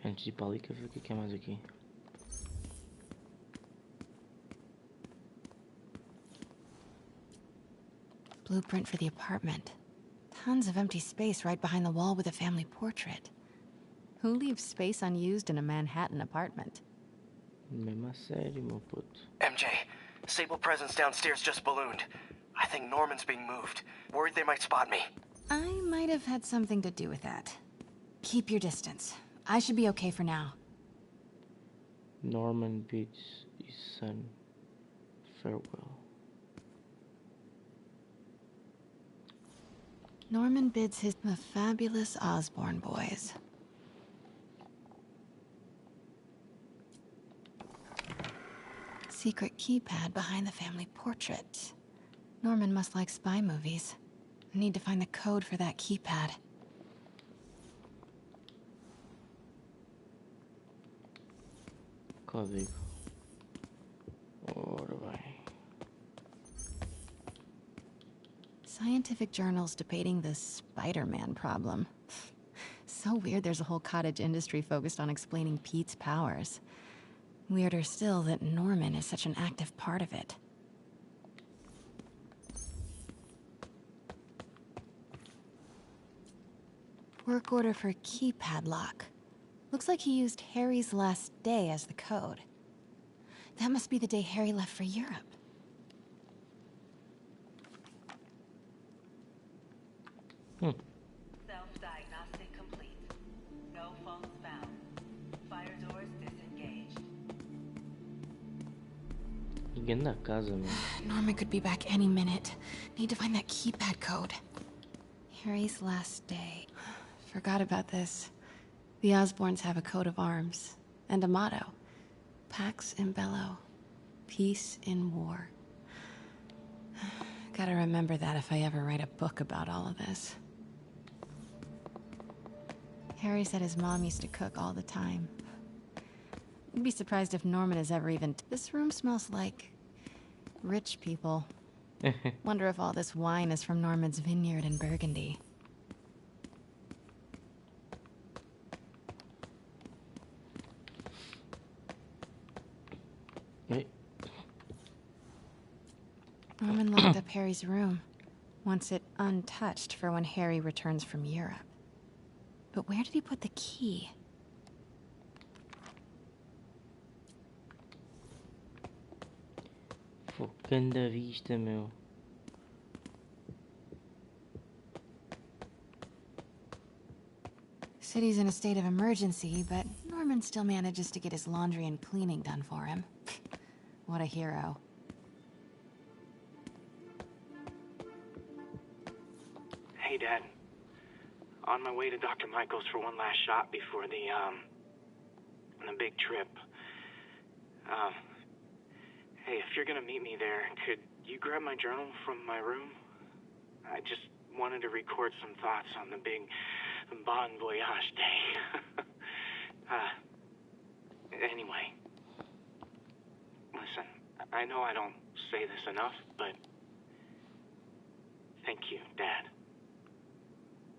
Antes de ir pra ali, quer ver o que é mais aqui? Blueprint for the apartment. Tons of empty space right behind the wall with a family portrait. Who leaves space unused in a Manhattan apartment? Mesmo a sério, meu puto. MJ, Sable presence downstairs just ballooned. I think Norman's being moved. Worried they might spot me. I might have had something to do with that. Keep your distance. I should be okay for now. Norman bids his son farewell. Norman bids the fabulous Osborn boys. Secret keypad behind the family portrait. Norman must like spy movies. I need to find the code for that keypad. Código. Ora bem. Scientific journals debating the Spider-Man problem. So weird there's a whole cottage industry focused on explaining Pete's powers. Weirder still that Norman is such an active part of it. Work order for a keypad lock. Looks like he used Harry's last day as the code. That must be the day Harry left for Europe. Self-diagnostic complete. No phones found. Fire doors disengaged. Ninguém na casa, mano. Norman could be back any minute. Need to find that keypad code. Harry's last day. Forgot about this. The Osborns have a coat of arms and a motto. Pax in bello. Peace in war. Gotta remember that if I ever write a book about all of this. Harry said his mom used to cook all the time. I'd be surprised if Norman has ever even... This room smells like... rich people. Wonder if all this wine is from Norman's vineyard in Burgundy. Norman locked up Harry's room. Wants it untouched for when Harry returns from Europe. But where did he put the key? Focando a vista, meu. City's in a state of emergency, but Norman still manages to get his laundry and cleaning done for him. What a hero. Hey, Dad. On my way to Dr. Michael's for one last shot before the big trip. Hey, if you're gonna meet me there, could you grab my journal from my room? I just wanted to record some thoughts on the big Bon Voyage day. Anyway. Listen, I know I don't say this enough, but thank you, Dad.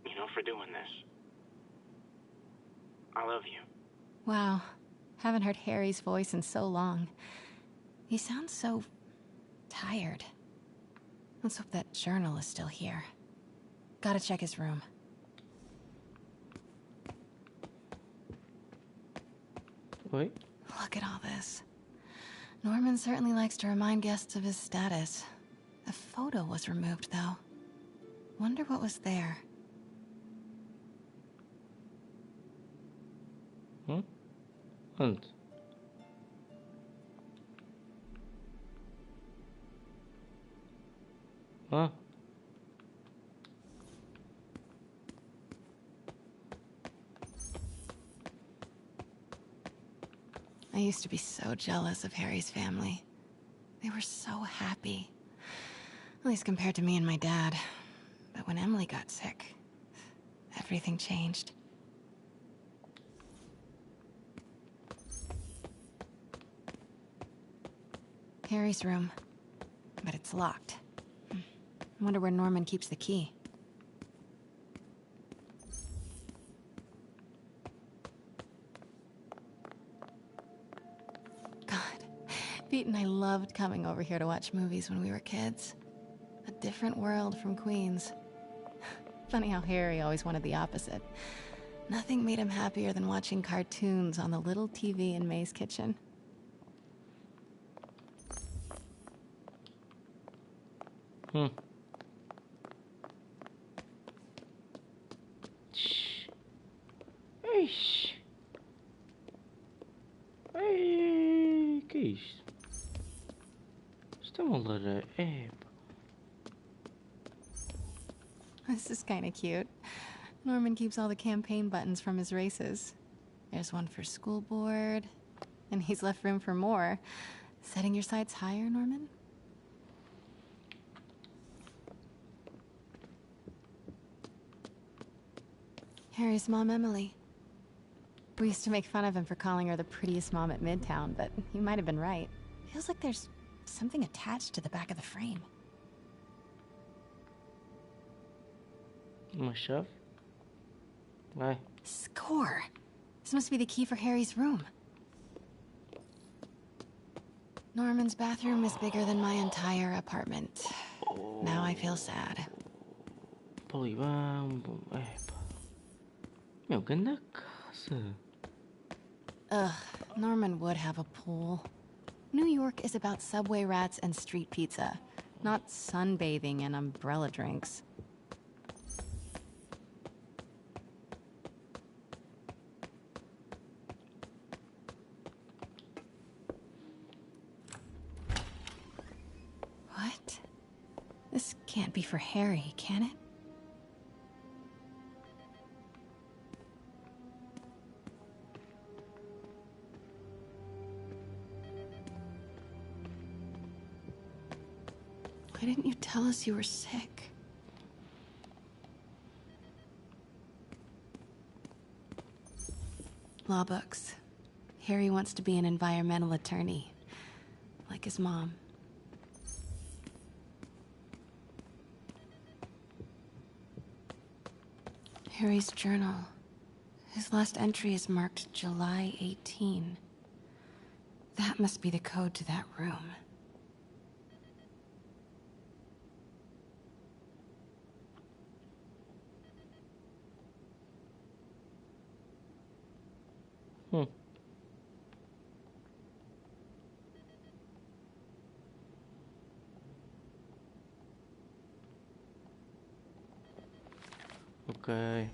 You know, for doing this. I love you. Wow. Haven't heard Harry's voice in so long. He sounds so... tired. Let's hope that journal is still here. Gotta check his room. Wait. Look at all this. Norman certainly likes to remind guests of his status. The photo was removed, though. Wonder what was there. Onde? Ah. I used to be so jealous of Harry's family. They were so happy. At least compared to me and my dad. But when Emily got sick, everything changed. Harry's room. But it's locked. I wonder where Norman keeps the key. God, Pete and I loved coming over here to watch movies when we were kids. A different world from Queens. Funny how Harry always wanted the opposite. Nothing made him happier than watching cartoons on the little TV in May's kitchen. Ixi. Ai, que é isto? Isto é uma lareira. This is kind of cute. Norman keeps all the campaign buttons from his races. There's one for school board, and he's left room for more. Setting your sights higher, Norman? Harry's mom, Emily. We used to make fun of him for calling her the prettiest mom at Midtown, but he might have been right. Feels like there's something attached to the back of the frame. Uma chave? Vai. Score! This must be the key for Harry's room. Norman's bathroom is bigger than my entire apartment. Now I feel sad. Polibão. Meu, grande casa. Ugh, Norman would have a pool. New York is about subway rats and street pizza, not sunbathing and umbrella drinks. What? This can't be for Harry, can it? Why didn't you tell us you were sick? Law books. Harry wants to be an environmental attorney, like his mom. Harry's journal. His last entry is marked July 18. That must be the code to that room. Okay.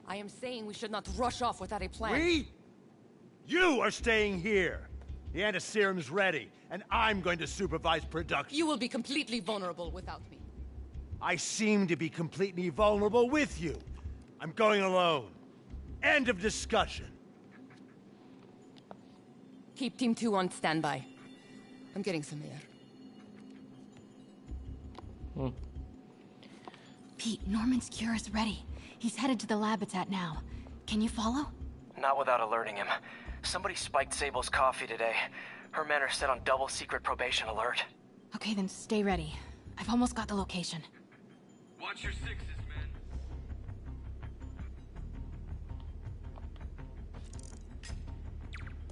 I am saying we should not rush off without a plan. We? You are staying here. The antiserum's ready, and I'm going to supervise production. You will be completely vulnerable without me. I seem to be completely vulnerable with you. I'm going alone. End of discussion. Keep Team 2 on standby. I'm getting some air. Pete, Norman's cure is ready. He's headed to the lab it's at now. Can you follow? Not without alerting him. Somebody spiked Sable's coffee today. Her men are set on double secret probation alert. Okay, then stay ready. I've almost got the location. Watch your sixes, man.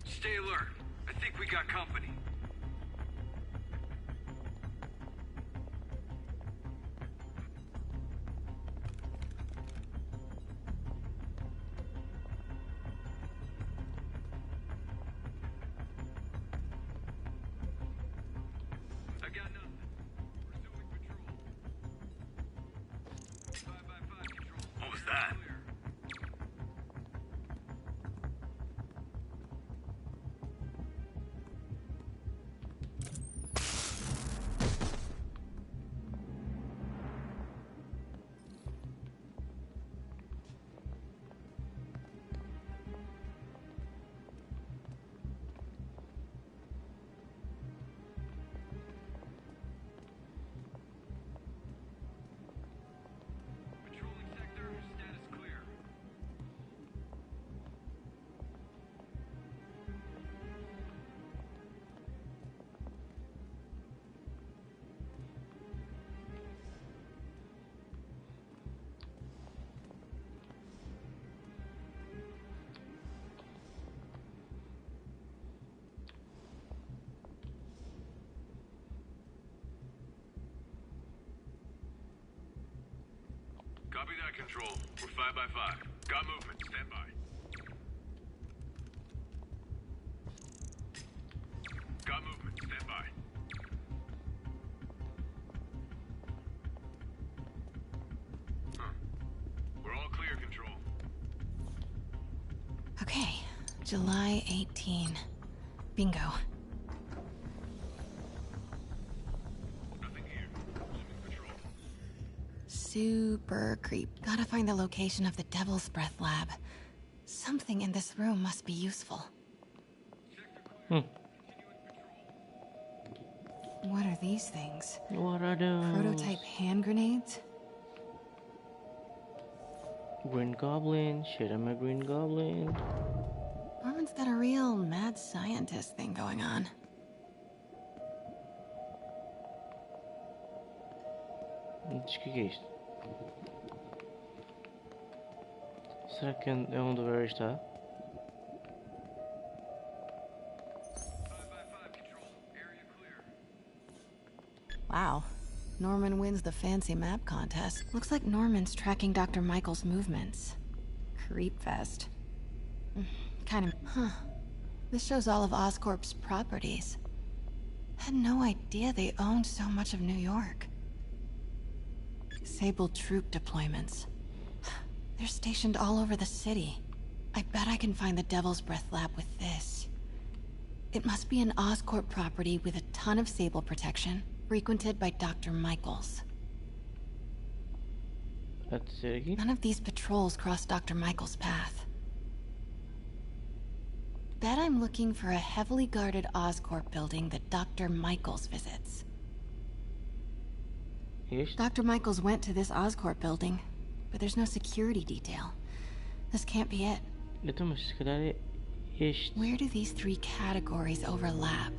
Stay alert. I think we got company. I got nothing. Resuming patrol. 5x5 control. What was that? that, Control. We're 5 by 5. Got movement. Stand by. Got movement. Stand by. We're all clear, Control. Okay, July 18. Bingo. Nothing here. Assuming patrol. Super creep. Gotta find the location of the Devil's Breath lab. Something in this room must be useful. What are these things? What are those? Prototype hand grenades? Green Goblin. Shit, I'm a Green Goblin. Norman's got a real mad scientist thing going on. Diz que é isto? Será que é onde o Barry está? Wow. Norman wins the fancy map contest. Looks like Norman's tracking Dr. Michael's movements. Creepfest. Kind of... Huh. This shows all of Oscorp's properties. Had no idea they owned so much of New York. Sable troop deployments. They're stationed all over the city. I bet I can find the Devil's Breath lab with this. It must be an Oscorp property with a ton of Sable protection, frequented by Dr. Michaels. None of these patrols cross Dr. Michaels' path. Bet I'm looking for a heavily guarded Oscorp building that Dr. Michaels visits. Dr. Michaels went to this Oscorp building, but there's no security detail. This can't be it. Where do these three categories overlap?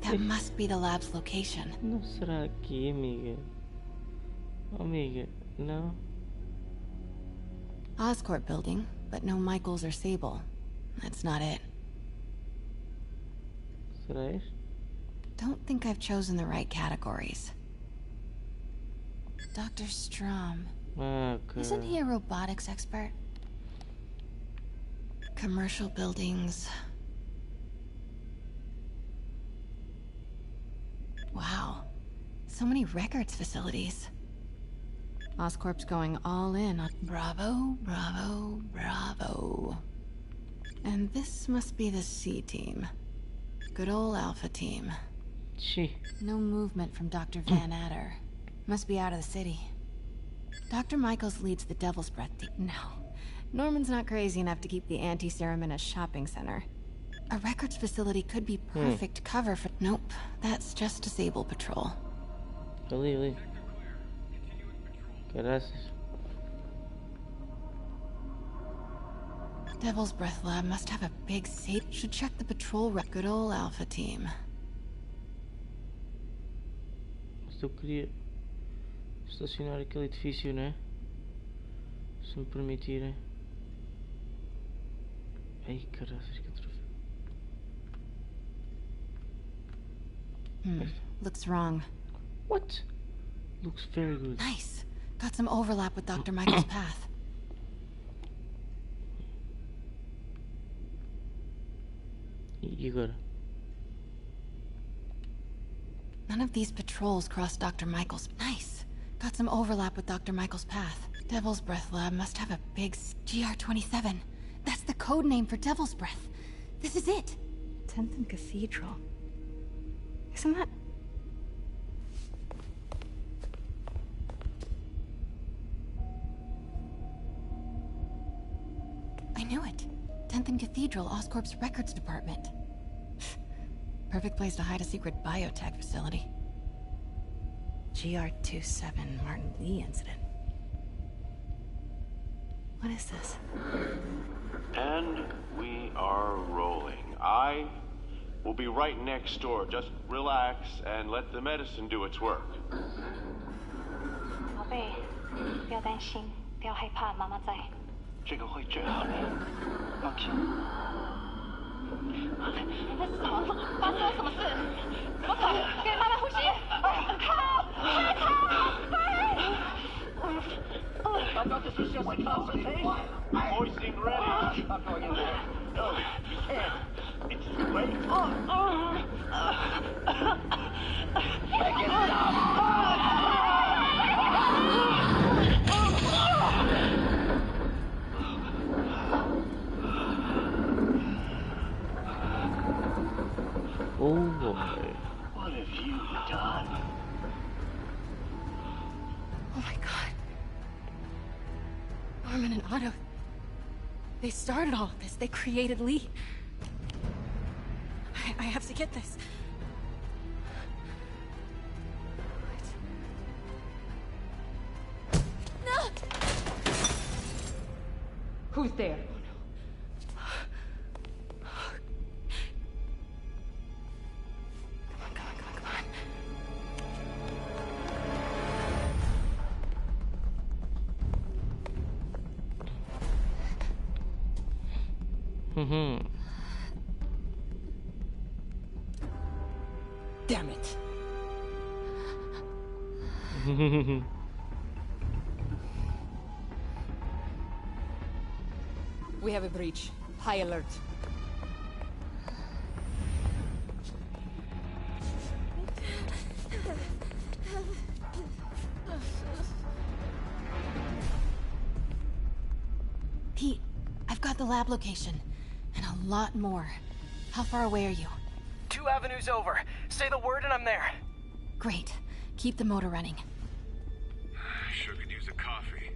That must be the lab's location. Não será aqui, amiga? Oh, amiga, no. Oscorp building, but no Michaels or Sable. That's not it. Será este? Don't think I've chosen the right categories. Dr. Strom. Okay. Isn't he a robotics expert? Commercial buildings. Wow. So many records facilities. Oscorp's going all in on... Bravo, bravo, bravo. And this must be the C team. Good old Alpha team. Gee. No movement from Dr. Van Adder. Must be out of the city. Dr. Michaels leads the Devil's Breath team. No. Norman's not crazy enough to keep the anti-serum in a shopping center. A records facility could be perfect cover for... Nope. That's just a Sable patrol. Ali. Graças. Devil's Breath lab must have a big safe. Should check the patrol rep. Good old Alpha team. Mas eu queria estacionar aquele edifício, né? Se me permitirem. Ai, caraças, que troféu. Looks wrong. What? Looks very good. Nice. Got some overlap with Dr. Michael's path. You got it. None of these patrols cross Dr. Michael's... Nice. Got some overlap with Dr. Michael's path. Devil's Breath lab must have a big... GR-27. That's the code name for Devil's Breath. This is it. 10th and Cathedral. Isn't that... I knew it. 10th and Cathedral, Oscorp's records department. Perfect place to hide a secret biotech facility. GR-27 Martin Lee incident. What is this? And we are rolling. I will be right next door. Just relax and let the medicine do its work. 宝贝，不要担心，不要害怕，妈妈在。这个会治好你，放心。那是什么？发生了什么事？我靠！给妈妈呼吸！靠！快逃！快！糟糕，这是 It's just constipation. Moistening ready. I'm not going in there. No, you can't. It's too late. Make it stop. Oh boy. What have you done? Oh my god. Norman and Otto. They started all of this. They created Lee. I have to get this. What? No! Who's there? Damn it. We have a breach. High alert. Pete, I've got the lab location. And a lot more. How far away are you? 2 avenues over. Say the word and I'm there. Great. Keep the motor running. Sure could use a coffee.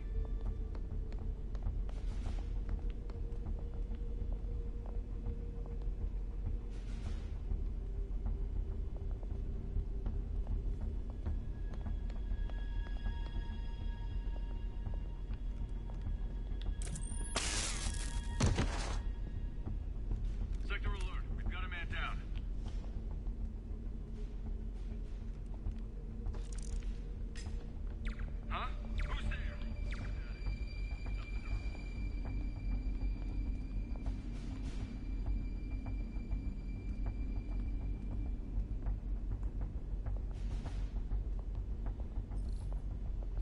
Sector alert. We've got a man down. Huh? Who's there?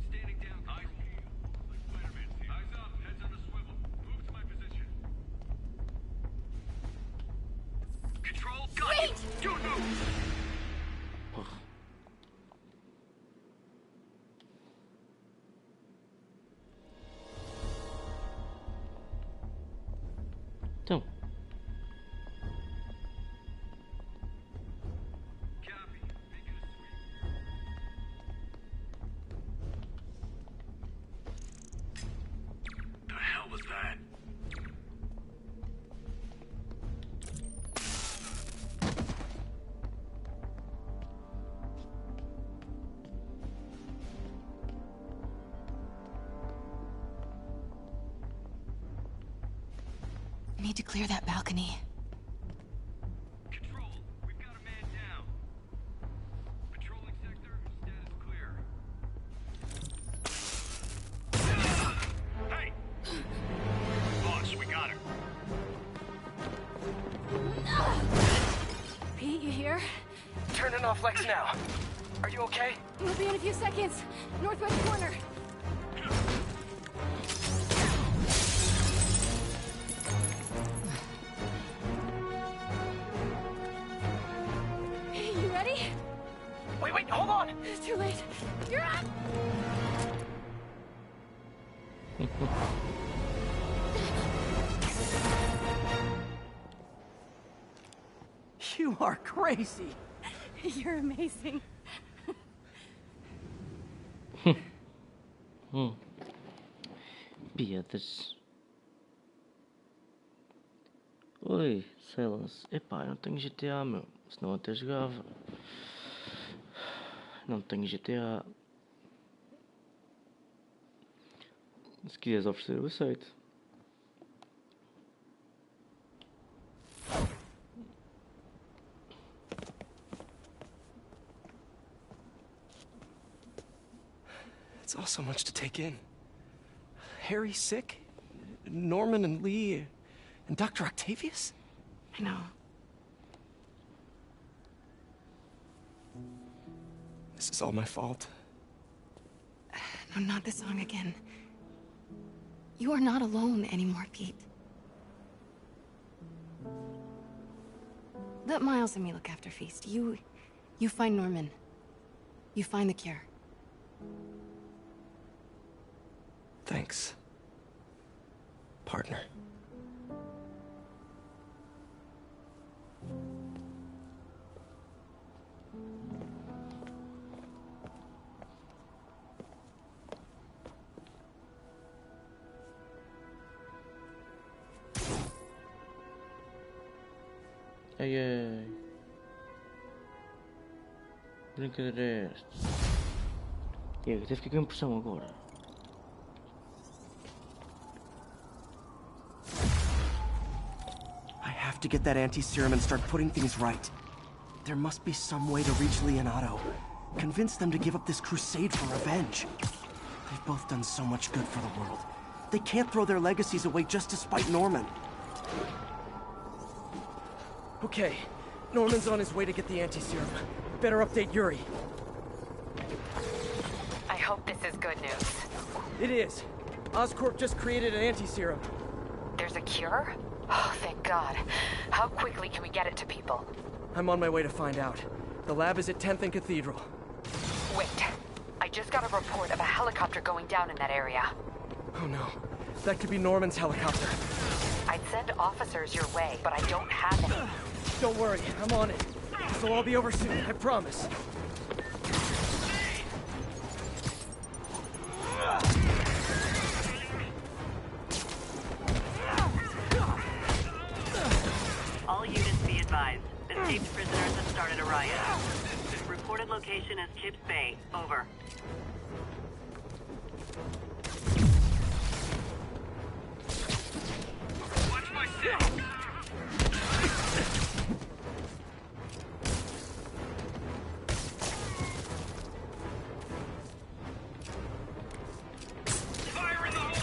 Standing down. Eyes peeled. Like Spider-Man's here. Eyes up. Heads on a swivel. Move to my position. Control. Got you. Don't move. Então. The hell was that? I need to clear that balcony. Control, we've got a man down. Patrolling sector, status clear. Hey! Boss, we got her. Pete, you here? Turning off Lex now. Are you okay? We'll be in a few seconds. Northwest corner. You ready? Wait, hold on! It's too late. You're up! You are crazy. You're amazing. Piadas. Oi, Silence. Epá, eu não tenho GTA, meu. Senão até jogava. Não tenho GTA. Se quiseres oferecer, eu aceito. It's all so much to take in. Harry's sick? Norman and Lee? And Dr. Octavius? I know. This is all my fault. No, not the song again. You are not alone anymore, Pete. Let Miles and me look after Feast. You find Norman. You find the cure. Thanks, partner. Ai ai. Brincadeira é esta? E aí, até fiquei com impressão agora. I have to get that anti-serum and start putting things right. There must be some way to reach Leonardo. Convince them to give up this crusade for revenge. They've both done so much good for the world. They can't throw their legacies away just to spite Norman. Okay, Norman's on his way to get the anti-serum. Better update Yuri. I hope this is good news. It is. Oscorp just created an anti-serum. There's a cure? Oh, thank God. How quickly can we get it to people? I'm on my way to find out. The lab is at 10th and Cathedral. Wait. I just got a report of a helicopter going down in that area. Oh no. That could be Norman's helicopter. I'd send officers your way, but I don't have any. Don't worry, I'm on it. This will all be over soon, I promise. All units be advised. Escaped prisoners have started a riot. Reported location is Kips Bay. Over. Watch my six! Fire in the hole!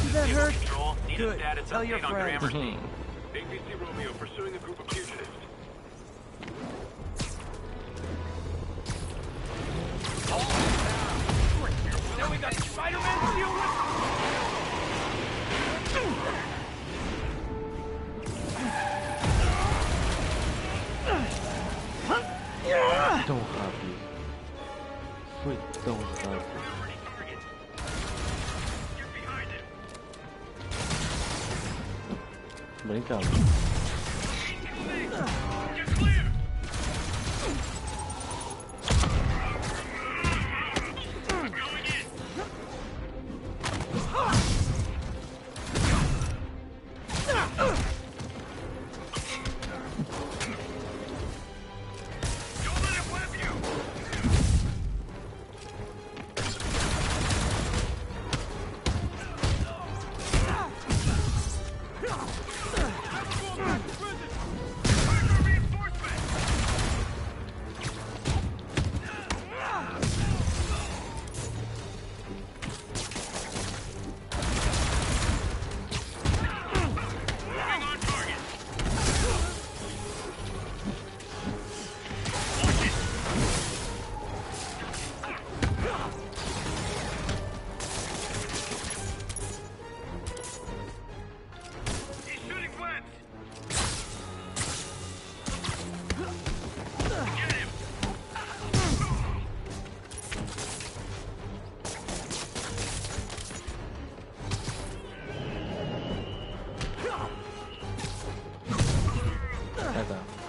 Did that hurt? Control, need Good. a status Tell your update on friend. Gramercy. APC Romeo pursuing a group of fugitives. Now we got Spider-Man to deal with! Tão rápido. Foi tão rápido. Brincamos.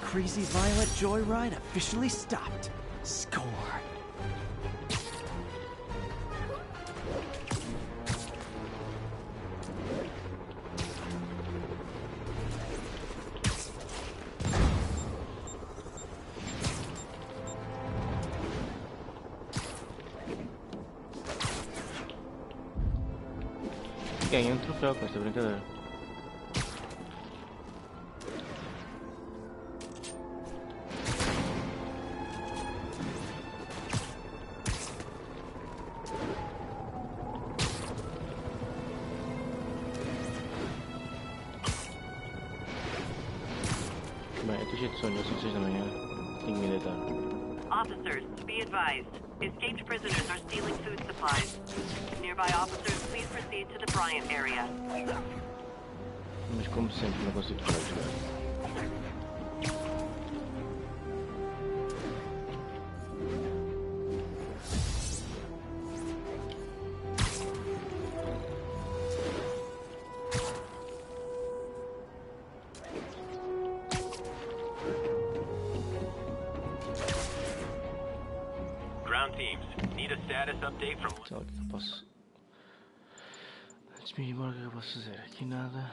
Crazy Violet joyride officially stopped. Score. Ganhei um troféu com esta brincadeira. Bem, eu estou cheio de sono, são 6 da manhã. Tenho que me deitar. Officers, be advised. Escaped prisoners are stealing food supplies. Nearby officers, please proceed to the Bryant area. Mas como sempre não consigo parar de jogar. Ground teams, need a status update from... Então, o que eu posso... Antes de me ir embora, o que eu posso fazer? Aqui nada.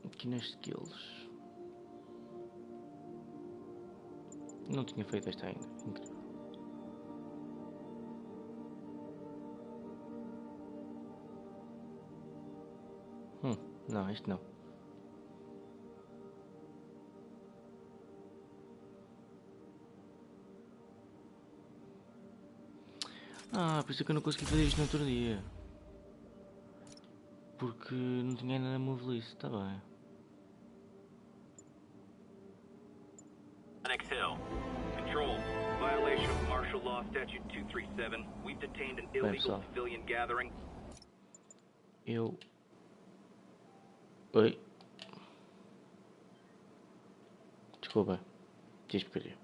Aqui nas skills. Não tinha feito esta ainda. Incrível. Não, este não. Por isso é que eu não consegui fazer isto no outro dia. Porque não tinha ainda na move list, tá bem. Onyx Hill. Control. Violation of Martial Law Statute 237. We've detained an illegal civilian gathering. Oi. Desculpa. Diz porcaria.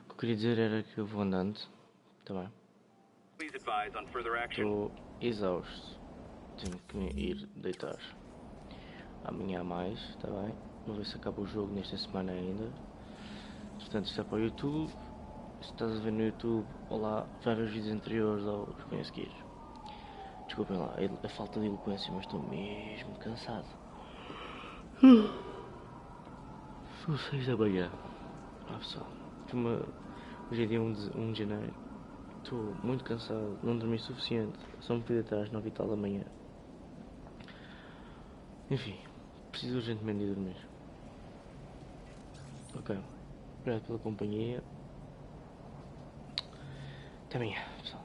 O que eu queria dizer era que eu vou andando. Tá bem. Estou exausto. Tenho que me ir deitar. Amanhã há mais, tá bem? Vou ver se acaba o jogo nesta semana ainda. Portanto, está para o YouTube. Se estás a ver no YouTube, olá, vai ver os vídeos anteriores ou os que vêm a seguir. Desculpem lá, a falta de eloquência, mas estou mesmo cansado. São 6 da manhã. Pessoal, hoje é dia 1 de janeiro. Estou muito cansado, não dormi suficiente. Só me fui deitar às 9 e tal da manhã. Enfim, preciso urgentemente de dormir. Ok, obrigado pela companhia. Até amanhã, pessoal.